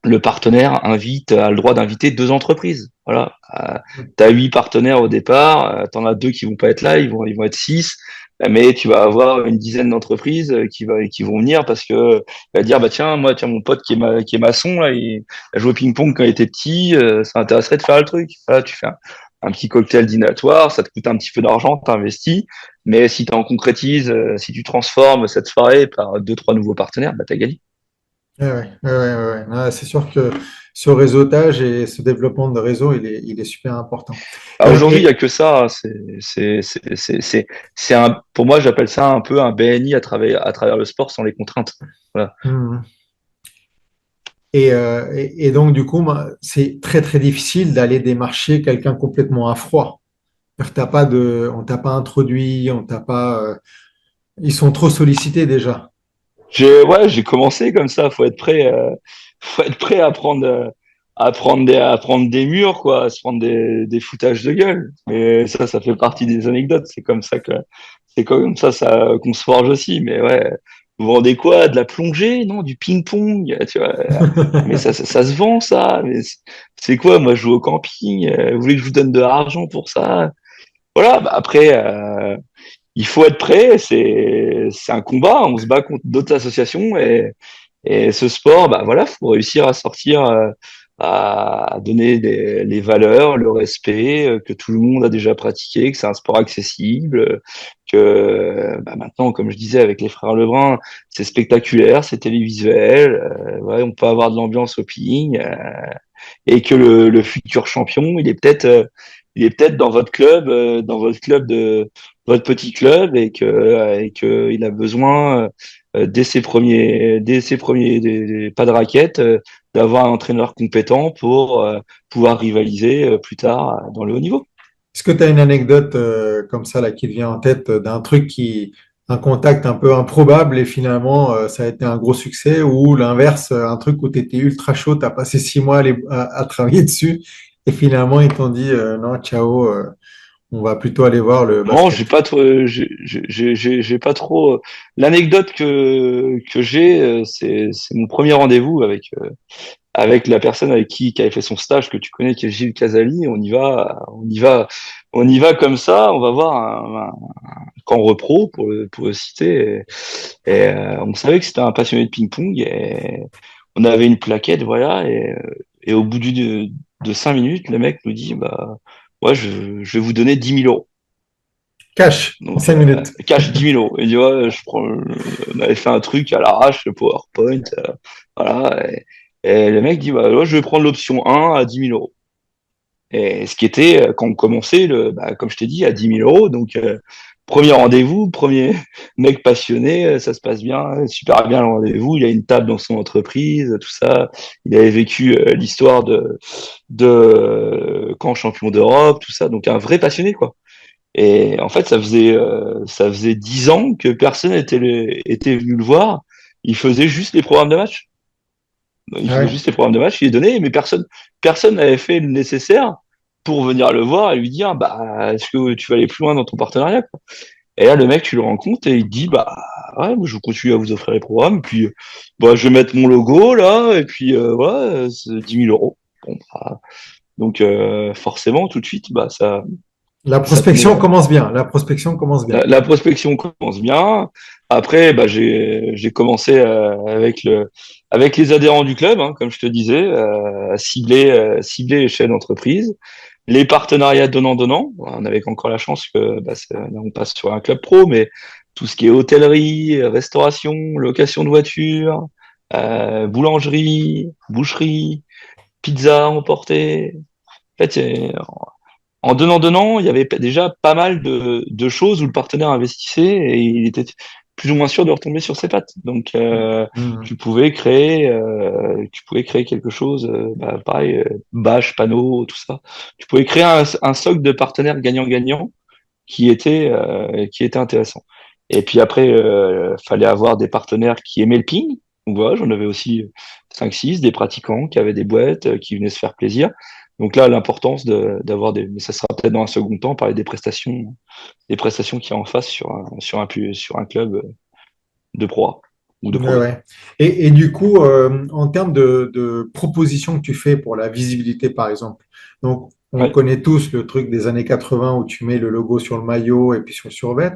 le partenaire a le droit d'inviter deux entreprises. Voilà. Tu as 8 partenaires au départ, tu en as deux qui vont pas être là, ils vont être 6, mais tu vas avoir une dizaine d'entreprises qui vont venir parce que il va dire bah tiens moi tiens mon pote qui est maçon là, il a joué au ping-pong quand il était petit, ça intéresserait de faire le truc. Voilà, tu fais un petit cocktail dînatoire, ça te coûte un petit peu d'argent, t'investis, mais si tu en concrétises, si tu transformes cette soirée par deux trois nouveaux partenaires, bah t'as gagné. Ouais. C'est sûr que ce réseautage et ce développement de réseau, il est super important. Ah, Et, aujourd'hui, il y a et- que ça. C'est un, pour moi, j'appelle ça un peu un BNI à travers le sport sans les contraintes. Voilà. hmm. Et donc, du coup, c'est très, très difficile d'aller démarcher quelqu'un complètement à froid. C'est-à-dire que on t'a pas introduit, on t'a pas, ils sont trop sollicités déjà. Ouais, j'ai commencé comme ça. Faut être prêt à prendre des murs, quoi, à se prendre des foutages de gueule. Et ça fait partie des anecdotes. C'est comme ça qu'on se forge aussi. Mais ouais, vous vendez quoi? De la plongée? Non, du ping-pong, tu vois. Mais ça se vend, ça. Mais c'est quoi? Moi, je joue au camping. Vous voulez que je vous donne de l'argent pour ça? Voilà. Bah après, il faut être prêt. C'est un combat. On se bat contre d'autres associations et ce sport, bah voilà, faut réussir à sortir, à donner les valeurs, le respect que tout le monde a déjà pratiqué, que c'est un sport accessible, que bah, maintenant, comme je disais avec les frères Lebrun, c'est spectaculaire, c'est télévisuel, ouais, on peut avoir de l'ambiance au ping, et que le futur champion, il est peut-être dans votre club de votre petit club et que il a besoin dès ses premiers pas de raquette, d'avoir un entraîneur compétent pour pouvoir rivaliser plus tard dans le haut niveau. Est-ce que tu as une anecdote comme ça là qui te vient en tête d'un truc un contact un peu improbable et finalement ça a été un gros succès ou l'inverse, un truc où tu étais ultra chaud, tu as passé 6 mois à travailler dessus et finalement ils t'ont dit non, ciao, on va plutôt aller voir le Non, basket. j'ai pas trop. L'anecdote que j'ai, c'est mon premier rendez-vous avec la personne qui avait fait son stage que tu connais, qui est Gilles Casali. On y va comme ça. On va voir un camp repro pour le citer. On savait que c'était un passionné de ping-pong et on avait une plaquette, voilà. Et au bout de 5 minutes, le mec nous dit, bah, ouais, je vais vous donner 10 000 euros. Cash, en Donc, 5 minutes. cash 10 000 euros. Il dit, ouais, on avait fait un truc à l'arrache, le PowerPoint, voilà. Et le mec dit, bah, ouais, je vais prendre l'option 1 à 10 000 euros. Et ce qui était, quand on commençait, bah, comme je t'ai dit, à 10 000 euros. Donc, premier rendez-vous, premier mec passionné, ça se passe bien, super bien le rendez-vous. Il a une table dans son entreprise, tout ça. Il avait vécu l'histoire de camp champion d'Europe, tout ça. Donc, un vrai passionné, quoi. Et en fait, ça faisait 10 ans que personne était venu le voir. Il faisait juste les programmes de match. Il Ah faisait ouais. juste les programmes de match, il les donnait, mais personne n'avait fait le nécessaire pour venir le voir et lui dire, bah, est-ce que tu vas aller plus loin dans ton partenariat, quoi. Et là, le mec, tu le rencontres et il te dit, bah, ouais, moi, je continue à vous offrir les programmes. Puis, je vais mettre mon logo là, et puis voilà, c'est 10 000 euros. Bon, donc forcément, tout de suite, La ça te met prospection commence bien. La prospection commence bien. la prospection commence bien. Après, j'ai commencé avec les adhérents du club, hein, comme je te disais, à cibler les chaînes d'entreprise, les partenariats donnant-donnant. On avait encore la chance que là, on passe sur un club pro, mais tout ce qui est hôtellerie, restauration, location de voitures, boulangerie, boucherie, pizza emportée. En fait, en donnant, il y avait déjà pas mal de choses où le partenaire investissait et il était plus ou moins sûr de retomber sur ses pattes. Donc, Mhm. tu pouvais créer quelque chose, pareil, bâche, panneau, tout ça. Tu pouvais créer un socle de partenaires gagnant-gagnant qui était intéressant. Et puis après, fallait avoir des partenaires qui aimaient le ping. Donc voilà, j'en avais aussi 5-6, des pratiquants qui avaient des boîtes, qui venaient se faire plaisir. Donc là, l'importance d'avoir mais ça sera peut-être dans un second temps, parler des prestations qu'il y a en face sur un club de Pro A ou de Ouais, Pro B. ouais. Et du coup, en termes de propositions que tu fais pour la visibilité, par exemple, donc on Ouais, connaît tous le truc des années 80 où tu mets le logo sur le maillot et puis sur le survêt.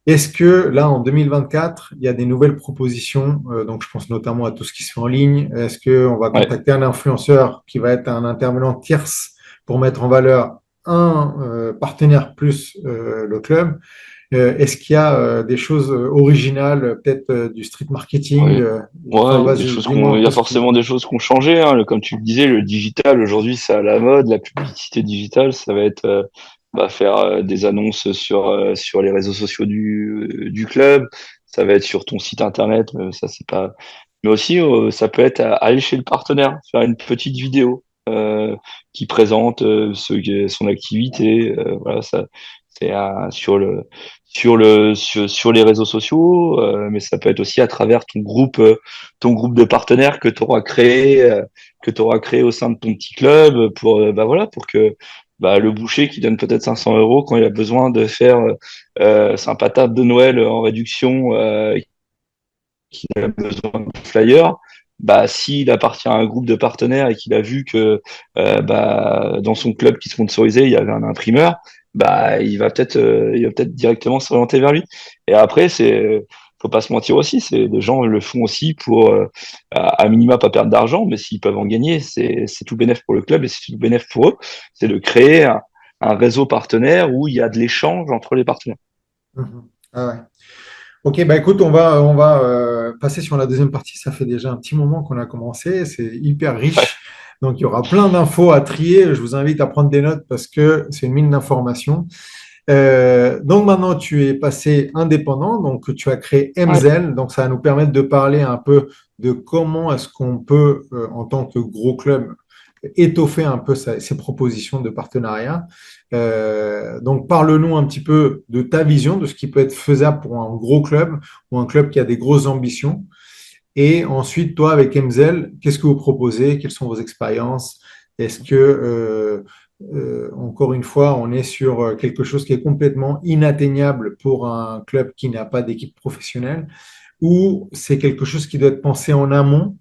Est-ce que là, en 2024, il y a des nouvelles propositions? Donc, je pense notamment à tout ce qui se fait en ligne. Est-ce qu'on va ouais. contacter un influenceur qui va être un intervenant tierce pour mettre en valeur un partenaire plus le club? Est-ce qu'il y a des choses originales, peut-être du street marketing? Ouais, Enfin, ouais, il y a des vas-y, choses dis-moi un il y peu a ce qui. forcément des choses qui ont changé, hein. Comme tu le disais, le digital aujourd'hui, c'est à la mode. La publicité digitale, ça va être faire des annonces sur les réseaux sociaux du club. Ça va être sur ton site internet. Ça, c'est pas. Mais aussi, ça peut être aller chez le partenaire, faire une petite vidéo qui présente son activité. Voilà, ça, c'est sur les réseaux sociaux, mais ça peut être aussi à travers ton groupe de partenaires que tu auras créé au sein de ton petit club pour que le boucher qui donne peut-être 500 euros quand il a besoin de faire sa patate de Noël en réduction, qui a besoin de flyers. S'il appartient à un groupe de partenaires et qu'il a vu que dans son club qui sponsorisait, il y avait un imprimeur, il va peut-être directement s'orienter vers lui. Et après, faut pas se mentir aussi, les gens le font aussi pour à minima pas perdre d'argent, mais s'ils peuvent en gagner, c'est tout bénéf pour le club et c'est tout bénéf pour eux. C'est de créer un réseau partenaire où il y a de l'échange entre les partenaires. Mhm. Ah ouais. Ok, bah écoute, on va passer sur la deuxième partie. Ça fait déjà un petit moment qu'on a commencé. C'est hyper Ouais, riche. Donc, il y aura plein d'infos à trier. Je vous invite à prendre des notes parce que c'est une mine d'informations. Donc, maintenant, tu es passé indépendant. Donc, tu as créé ouais, MZEL. Donc, ça va nous permettre de parler un peu de comment est-ce qu'on peut, en tant que gros club, étoffer un peu ses propositions de partenariat. Donc, parle-nous un petit peu de ta vision, de ce qui peut être faisable pour un gros club ou un club qui a des grosses ambitions. Et ensuite, toi, avec Emzel, qu'est-ce que vous proposez? Quelles sont vos expériences? Est-ce que, encore une fois, on est sur quelque chose qui est complètement inatteignable pour un club qui n'a pas d'équipe professionnelle ou c'est quelque chose qui doit être pensé en amont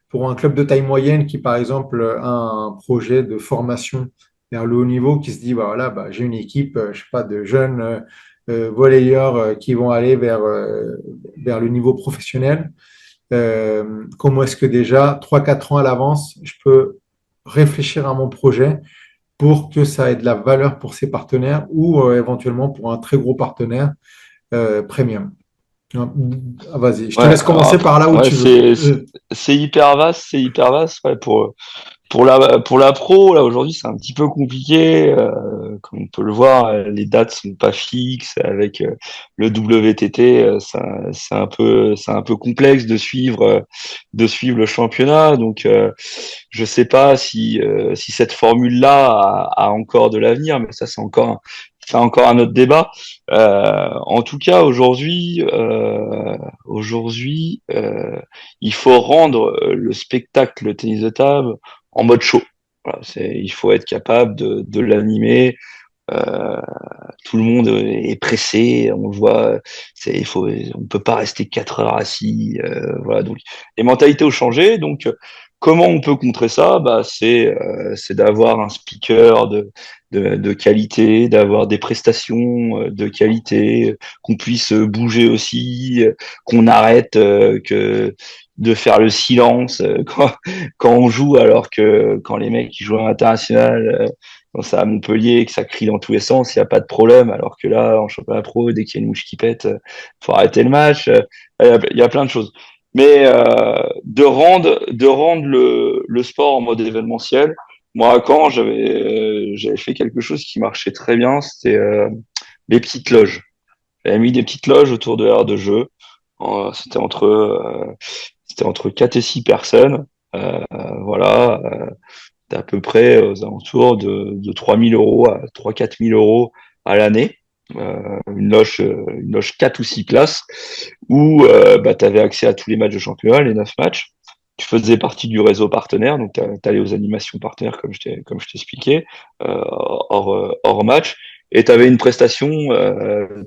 pour un club de taille moyenne qui, par exemple, a un projet de formation vers le haut niveau, qui se dit, bah, voilà, bah, j'ai une équipe, je sais pas, de jeunes volleyeurs qui vont aller vers le niveau professionnel. Comment est-ce que déjà, 3 4 ans à l'avance, je peux réfléchir à mon projet pour que ça ait de la valeur pour ses partenaires ou éventuellement pour un très gros partenaire premium. Ah, vas-y, je te ouais. laisse Alors commencer après, par là où ouais, tu veux. c'est hyper vaste, c'est hyper vaste. Ouais, pour la pro, là aujourd'hui, c'est un petit peu compliqué. Comme on peut le voir, les dates sont pas fixes. Avec le WTT, c'est un peu complexe de suivre le championnat. Donc, je sais pas si cette formule-là a encore de l'avenir, mais ça, c'est encore un autre débat. En tout cas, aujourd'hui, il faut rendre le spectacle le tennis de table en mode show. Voilà, il faut être capable de l'animer, Euh, Tout le monde est pressé, on le voit, on peut pas rester 4 heures assis, voilà. Donc les mentalités ont changé. Donc comment on peut contrer ça? Bah c'est d'avoir un speaker de qualité, d'avoir des prestations de qualité, qu'on puisse bouger aussi, qu'on arrête que de faire le silence quand on joue, alors que quand les mecs qui jouent à l'international quand c'est à Montpellier, que ça crie dans tous les sens, il n'y a pas de problème. Alors que là, en championnat pro, dès qu'il y a une mouche qui pète, faut arrêter le match. Il y a plein de choses. Mais de rendre le sport en mode événementiel, moi, à Caen, j'avais fait quelque chose qui marchait très bien, c'était les petites loges. J'avais mis des petites loges autour de l'aire de jeu. Euh, c'était entre euh, c'était entre 4 et 6 personnes. Voilà, t'es à peu près aux alentours de 3 000 euros à 3 4 000 euros à l'année. Une loge 4 ou 6 places où bah, tu avais accès à tous les matchs de championnat, les 9 matchs. Tu faisais partie du réseau partenaire, donc tu allais aux animations partenaires comme je t'expliquais, hors match, et tu avais une prestation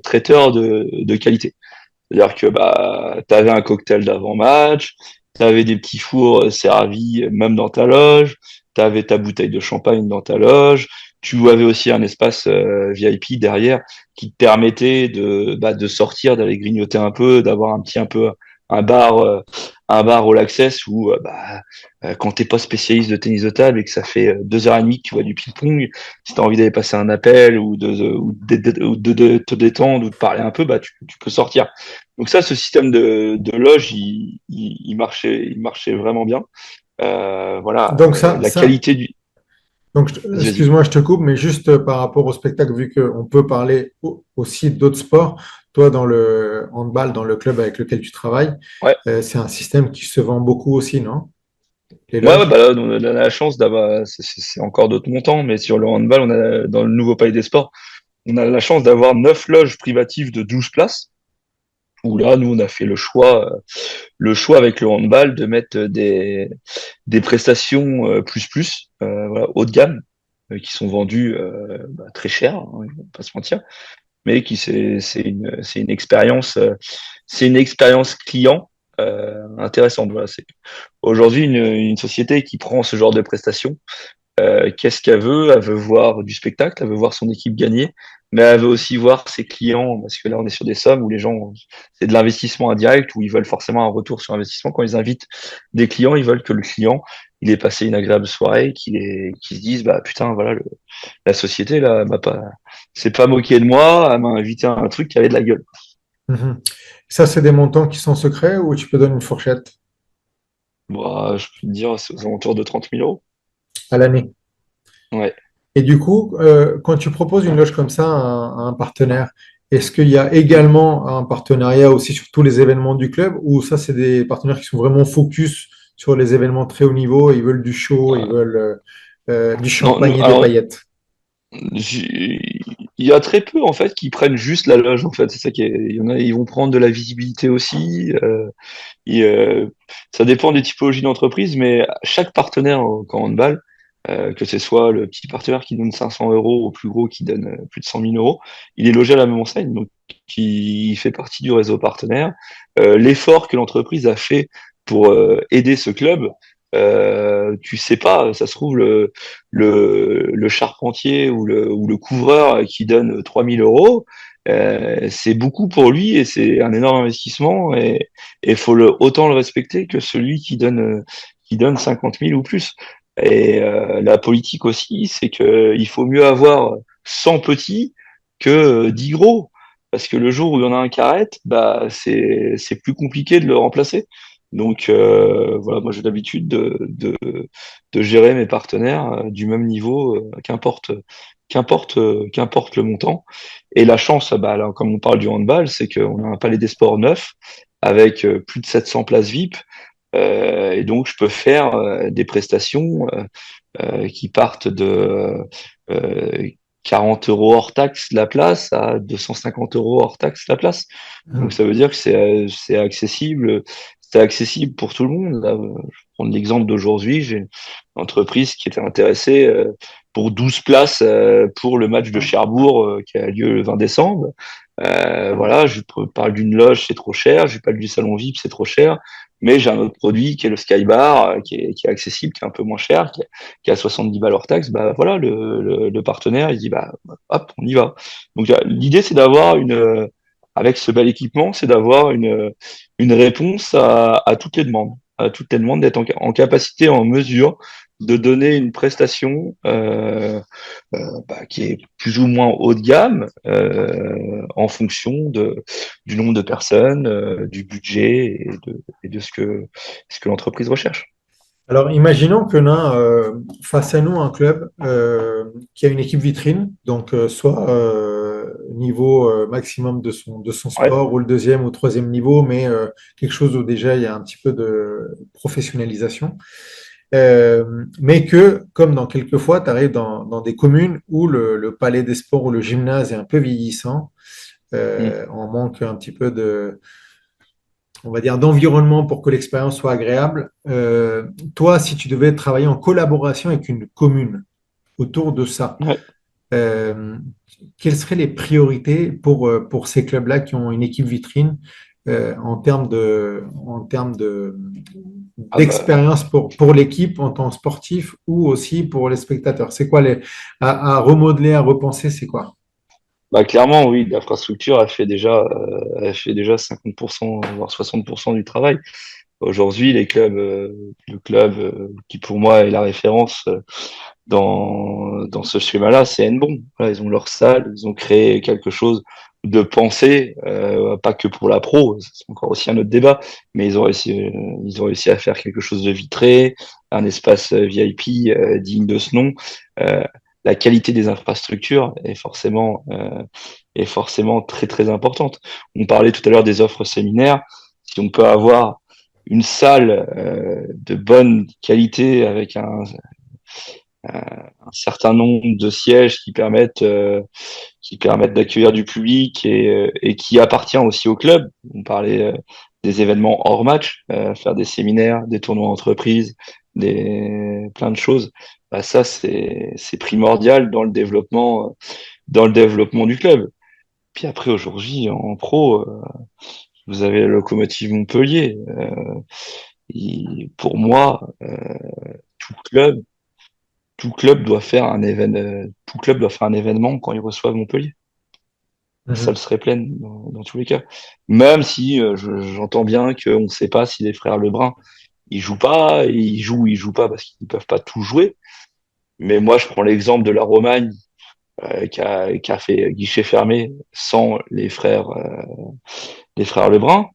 traiteur de qualité. C'est-à-dire que bah, tu avais un cocktail d'avant-match, tu avais des petits fours servis même dans ta loge, tu avais ta bouteille de champagne dans ta loge, tu avais aussi un espace VIP derrière qui te permettait de sortir, d'aller grignoter un peu, d'avoir un peu un bar, euh, un bar all access où quand t'es pas spécialiste de tennis de table et que ça fait 2 heures et demie que tu vois du ping-pong, si tu as envie d'aller passer un appel ou de te détendre ou de parler un peu, bah tu peux sortir. Donc ça, ce système de loge, il marchait vraiment bien. Voilà, Donc la qualité du. donc Vas-y, vas-y. excuse-moi, je te coupe, mais juste par rapport au spectacle, vu qu'on peut parler aussi d'autres sports, toi dans le handball, dans le club avec lequel tu travailles, Ouais, c'est un système qui se vend beaucoup aussi, non? Les ouais, ouais, loges? bah là, on a la chance d'avoir, c'est encore d'autres montants, mais sur le handball, dans le nouveau palais des sports, on a la chance d'avoir 9 loges privatives de 12 places. Où là, nous, on a fait le choix avec le handball de mettre des prestations voilà, haut de gamme, qui sont vendues très cher, hein, on va pas se mentir, mais c'est une expérience client intéressante. Voilà, c'est aujourd'hui une société qui prend ce genre de prestations. Qu'est-ce qu'elle veut? Elle veut voir du spectacle, elle veut voir son équipe gagner, mais elle veut aussi voir ses clients, parce que là, on est sur des sommes où les gens, c'est de l'investissement indirect, où ils veulent forcément un retour sur investissement. Quand ils invitent des clients, ils veulent que le client, il ait passé une agréable soirée, qu'il se dise, bah putain, voilà, la société, là, m'a pas, c'est pas moqué de moi, elle m'a invité à un truc qui avait de la gueule. Mhm. Ça, c'est des montants qui sont secrets ou tu peux donner une fourchette Moi, je peux te dire, c'est aux alentours de 30 000 euros. à l'année? Ouais. Et du coup, quand tu proposes une loge comme ça à un partenaire, est-ce qu'il y a également un partenariat aussi sur tous les événements du club ou ça, c'est des partenaires qui sont vraiment focus sur les événements très haut niveau, ils veulent du show, ils veulent du Non, champagne et des alors, paillettes? il y a très peu en fait qui prennent juste la loge en fait. C'est ça qui est. Il y en a, ils vont prendre de la visibilité aussi. Et, ça dépend des typologies d'entreprise, mais chaque partenaire en handball, que ce soit le petit partenaire qui donne 500 euros au plus gros qui donne plus de 100 000 euros, il est logé à la même enseigne, donc qui fait partie du réseau partenaire. L'effort que l'entreprise a fait pour aider ce club, tu sais pas, ça se trouve le charpentier ou le couvreur qui donne 3 000 euros, c'est beaucoup pour lui et c'est un énorme investissement et il faut autant le respecter que celui qui donne 50 000 ou plus. Et la politique aussi, c'est que il faut mieux avoir 100 petits que 10 gros. Parce que le jour où il y en a un qui arrête, bah, c'est plus compliqué de le remplacer. Donc voilà, moi j'ai l'habitude de gérer mes partenaires du même niveau, qu'importe le montant. Et la chance, bah, là, comme on parle du handball, c'est qu'on a un palais des sports neuf avec plus de 700 places VIP. Et donc, je peux faire des prestations qui partent de euh, 40 euros hors taxe la place à 250 euros hors taxe la place. Donc, Mhm. ça veut dire que c'est accessible. c'est accessible pour tout le monde. Là, je vais prendre l'exemple d'aujourd'hui. J'ai une entreprise qui était intéressée pour 12 places pour le match de Cherbourg qui a lieu le 20 décembre. Voilà, je parle d'une loge, c'est trop cher. Je parle du salon VIP, c'est trop cher. Mais j'ai un autre produit qui est le Skybar, qui est accessible, qui est un peu moins cher, qui est à 70 balles hors taxe. Bah voilà, le partenaire, il dit bah hop, on y va. Donc l'idée, c'est d'avoir avec ce bel équipement, c'est d'avoir une réponse à toutes les demandes, à toutes les demandes, d'être en capacité, en mesure de donner une prestation qui est plus ou moins haut de gamme en fonction du nombre de personnes, du budget et de ce que l'entreprise recherche. Alors, imaginons que l'on face à nous un club qui a une équipe vitrine, donc soit niveau maximum de son Ouais, sport ou le deuxième ou troisième niveau, mais quelque chose où déjà il y a un petit peu de professionnalisation. Mais que, comme dans quelques fois, tu arrives dans des communes où le palais des sports ou le gymnase est un peu vieillissant, mm, on manque un petit peu on va dire, d'environnement pour que l'expérience soit agréable. Toi, si tu devais travailler en collaboration avec une commune autour de ça, ouais. euh, quelles seraient les priorités pour ces clubs-là qui ont une équipe vitrine en termes Ah bah, d'expérience pour l'équipe en tant que sportif ou aussi pour les spectateurs? C'est quoi à remodeler, à repenser, c'est quoi? clairement, oui, l'infrastructure, elle fait déjà 50%, voire 60% du travail. Aujourd'hui, le club qui pour moi est la référence dans ce schéma-là, c'est Nbon. Voilà, ils ont leur salle, ils ont créé quelque chose de pensé, pas que pour la pro, c'est encore aussi un autre débat, mais ils ont réussi à faire quelque chose de vitré, un espace VIP digne de ce nom. Euh, la qualité des infrastructures est forcément très très importante. On parlait tout à l'heure des offres séminaires. Si on peut avoir une salle de bonne qualité avec un certain nombre de sièges qui permettent d'accueillir du public et qui appartient aussi au club. On parlait des événements hors match, faire des séminaires, des tournois entreprises, plein de choses. Bah, ça, c'est primordial dans le développement du club. Puis après, aujourd'hui, en pro, vous avez le Locomotive Montpellier. Pour moi, tout tout club doit faire tout club doit faire un événement quand ils reçoivent Montpellier. La Mhm. salle serait pleine dans tous les cas. Même si j'entends bien qu'on ne sait pas si les frères Lebrun ils jouent pas, et ils jouent pas parce qu'ils peuvent pas tout jouer. Mais moi, je prends l'exemple de la Romagne qui a fait guichet fermé sans les frères Lebrun.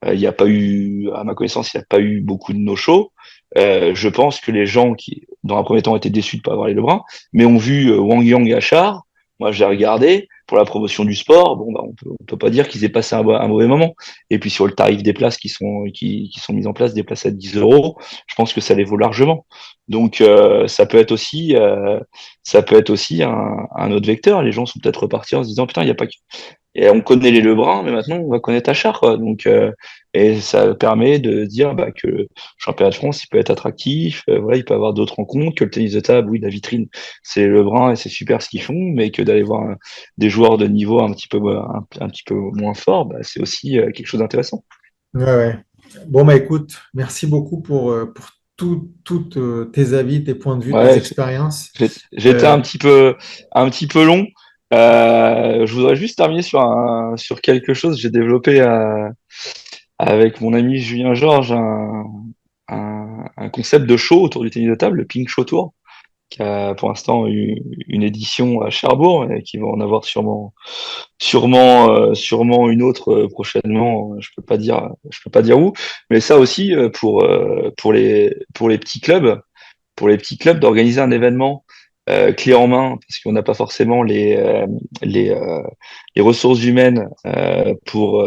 Il n'y a pas eu, à ma connaissance, il n'y a pas eu beaucoup de no-show. Je pense que les gens qui, dans un premier temps, étaient déçus de ne pas avoir les Lebrun, mais ont vu Wang Yang et Achar. Moi, j'ai regardé pour la promotion du sport. Bon, bah, on peut pas dire qu'ils aient passé un mauvais moment. Et puis sur le tarif des places qui sont mises en place, des places à 10 euros, je pense que ça les vaut largement. Donc, ça peut être aussi un autre vecteur. Les gens sont peut-être repartis en se disant, putain, il n'y a pas que et on connaît les Lebrun, mais maintenant on va connaître Achard, quoi. Donc, et ça permet de dire que le championnat de France, il peut être attractif. Voilà, il peut avoir d'autres rencontres que le tennis de table. Oui, la vitrine, c'est Lebrun et c'est super ce qu'ils font, mais que d'aller voir des joueurs de niveau un petit peu moins fort, bah, c'est aussi quelque chose d'intéressant. Ouais, ouais. Bon, bah écoute, merci beaucoup pour toutes tes avis, tes points de vue, tes Ouais, expériences. j'étais Euh, un petit peu long. Je voudrais juste terminer sur quelque chose que j'ai développé avec mon ami Julien Georges un concept de show autour du tennis de table, le Pink Show Tour, qui a pour l'instant eu une édition à Cherbourg et qui va en avoir sûrement une autre prochainement. Je peux pas dire où, mais ça aussi pour les petits clubs d'organiser un événement clé en main parce qu'on n'a pas forcément les ressources humaines pour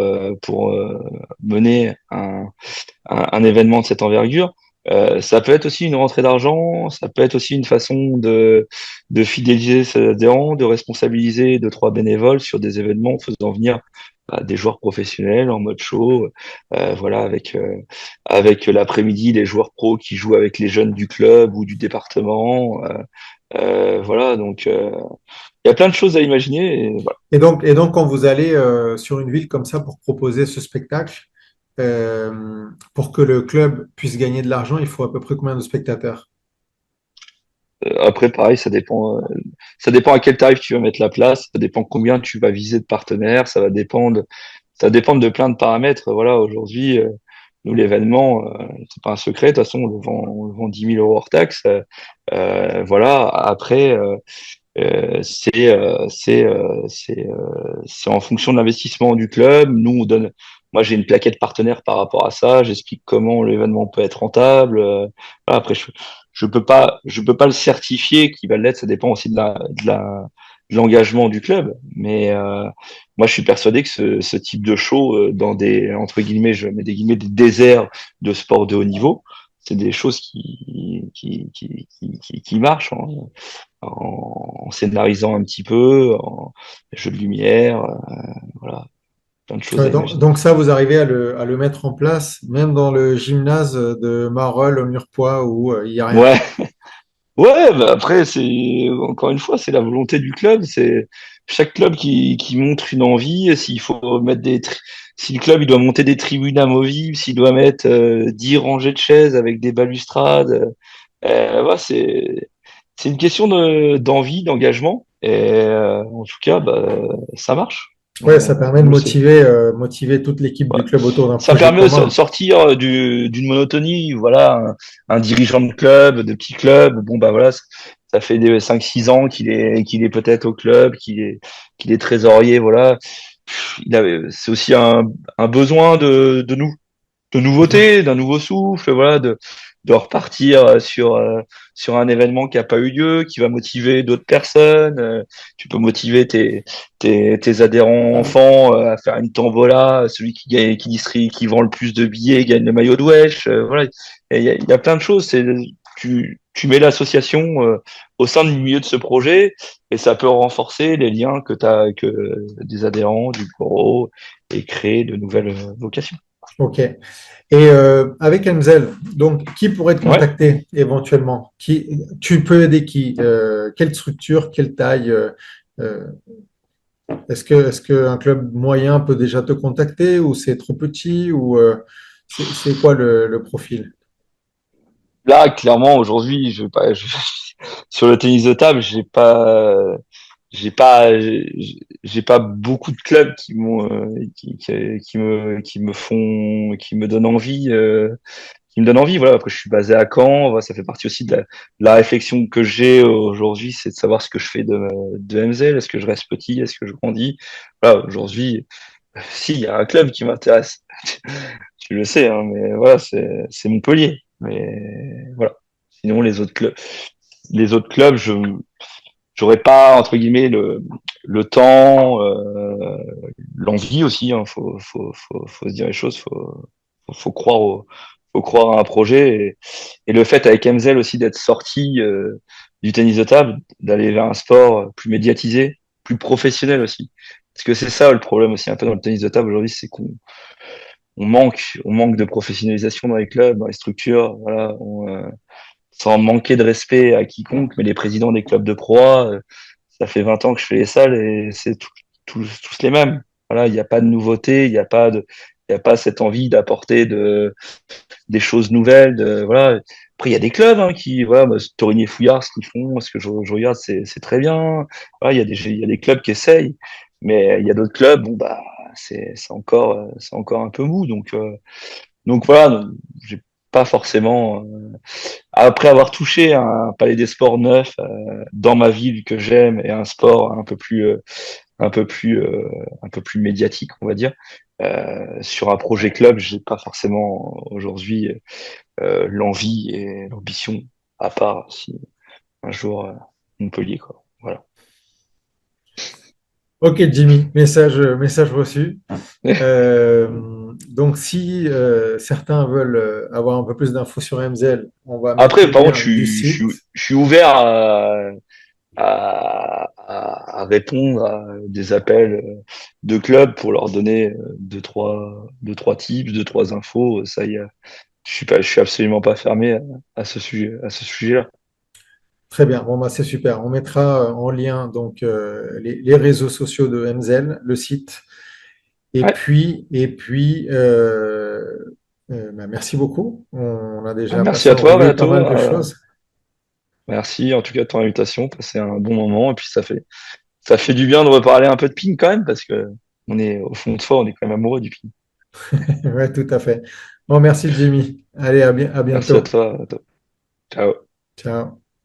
mener un événement de cette envergure. Ça peut être aussi une rentrée d'argent, ça peut être aussi une façon de fidéliser ses adhérents, de responsabiliser deux, trois bénévoles sur des événements, faisant venir des joueurs professionnels en mode show, voilà, avec l'après-midi les joueurs pros qui jouent avec les jeunes du club ou du département. Voilà, donc il y a plein de choses à imaginer. Et voilà. Et donc, quand vous allez sur une ville comme ça pour proposer ce spectacle, pour que le club puisse gagner de l'argent, il faut à peu près combien de spectateurs? Après, pareil, ça dépend à quel tarif tu vas mettre la place, ça dépend combien tu vas viser de partenaires, ça dépend de plein de paramètres. Voilà, aujourd'hui, nous, l'événement, c'est pas un secret, de toute façon, on le vend 10 000 euros hors taxe. Voilà, après, c'est en fonction de l'investissement du club. Moi, j'ai une plaquette partenaire par rapport à ça. J'explique comment l'événement peut être rentable. Voilà, après, je peux pas le certifier qui va l'être. Ça dépend aussi de l'engagement du club. Mais moi, je suis persuadé que ce type de show dans des entre guillemets, je mets des guillemets, des déserts de sport de haut niveau, c'est des choses qui marchent, hein, en scénarisant un petit peu, en jeu de lumière, voilà, plein de choses Ouais, à donc, imaginer. donc ça, vous arrivez à le mettre en place, même dans le gymnase de Marolles au Mirepoix où il n'y a rien. Ouais, ouais, bah après, c'est encore une fois, c'est la volonté du club. C'est chaque club qui montre une envie. S'il faut mettre si le club il doit monter des tribunes amovibles, s'il doit mettre 10 rangées de chaises avec des balustrades, voilà, c'est une question d'envie, d'engagement. Et en tout cas, bah, ça marche. Ouais, ça permet de Nous, c'est motiver toute l'équipe ouais. du club autour d'un Ça projet permet de commun. sortir d'une monotonie. Voilà, un dirigeant de club, de petit club. Bon, bah voilà, ça fait des 5 6 ans qu'il est peut-être au club, qu'il est trésorier. Voilà, c'est aussi un besoin de Mhm. nouveauté, d'un nouveau souffle, voilà, de repartir sur un événement qui n'a pas eu lieu, qui va motiver d'autres personnes. Tu peux motiver tes adhérents enfants à faire une tombola. Celui qui gagne, qui vend le plus de billets gagne le maillot de Wesh. Voilà, et il y a plein de choses. Tu mets l'association au sein du milieu de ce projet et ça peut renforcer les liens que des adhérents, du bureau et créer de nouvelles vocations. Ok. Et avec Enzel, donc qui pourrait te Ouais. contacter éventuellement? Tu peux aider qui? Quelle structure, quelle taille? Euh, est-ce que un club moyen peut déjà te contacter ou c'est trop petit ou c'est quoi le profil? Là, clairement, aujourd'hui, je vais pas, sur le tennis de table, j'ai pas beaucoup de clubs qui me donnent envie, qui me donnent envie. Voilà. Après, je suis basé à Caen. Voilà, ça fait partie aussi de la réflexion que j'ai aujourd'hui, c'est de savoir ce que je fais de MZ. Est-ce que je reste petit? Est-ce que je grandis? Voilà, aujourd'hui, si, il y a un club qui m'intéresse. Tu le sais, hein, mais voilà, c'est Montpellier. Mais voilà. Sinon, les autres clubs, j'aurais pas entre guillemets le temps, l'envie aussi. Hein, faut se dire les choses. Faut croire à un projet. Et le fait avec Mzel aussi d'être sorti du tennis de table, d'aller vers un sport plus médiatisé, plus professionnel aussi. Parce que c'est ça le problème aussi un peu dans le tennis de table aujourd'hui, c'est on manque de professionnalisation dans les clubs, dans les structures. Voilà, sans manquer de respect à quiconque, mais les présidents des clubs de proie, ça fait 20 ans que je fais les salles et c'est tous les mêmes. Voilà, il n'y a pas de nouveauté, il y a pas cette envie d'apporter des choses nouvelles. Voilà. Après, il y a des clubs voilà, bah, Torigny et Fouillard, ce qu'ils font, ce que je regarde, c'est très bien. Voilà, il y a des clubs qui essayent, mais il y a d'autres clubs, bon bah, c'est encore un peu mou. Donc voilà, donc, j'ai pas forcément. Après avoir touché un palais des sports neuf dans ma ville que j'aime et un sport un peu plus, un peu plus médiatique, on va dire. Sur un projet club, j'ai pas forcément aujourd'hui l'envie et l'ambition, à part si un jour Montpellier, quoi. Voilà. Ok, Jimmy, message reçu. Donc, si certains veulent avoir un peu plus d'infos sur MZL, on va mettre Après, le par contre, lien du site. je suis ouvert à répondre à des appels de clubs pour leur donner deux, trois tips, deux, trois infos. Ça y est, je suis absolument pas fermé à ce sujet, à ce sujet-là. Très bien, bon, bah, c'est super. On mettra en lien donc les réseaux sociaux de Enzel, le site. Ouais. Bah, merci beaucoup. On a Ah, déjà merci passé à en toi, revue pas Renato. mal de choses. Merci en tout cas de ton invitation. Passé un bon moment. Et puis ça fait du bien de reparler un peu de ping quand même, parce que on est au fond de soi, on est quand même amoureux du ping. Ouais, tout à fait. Bon, merci Jimmy. Allez, à Merci à bientôt. toi, Renato. Ciao. Ciao.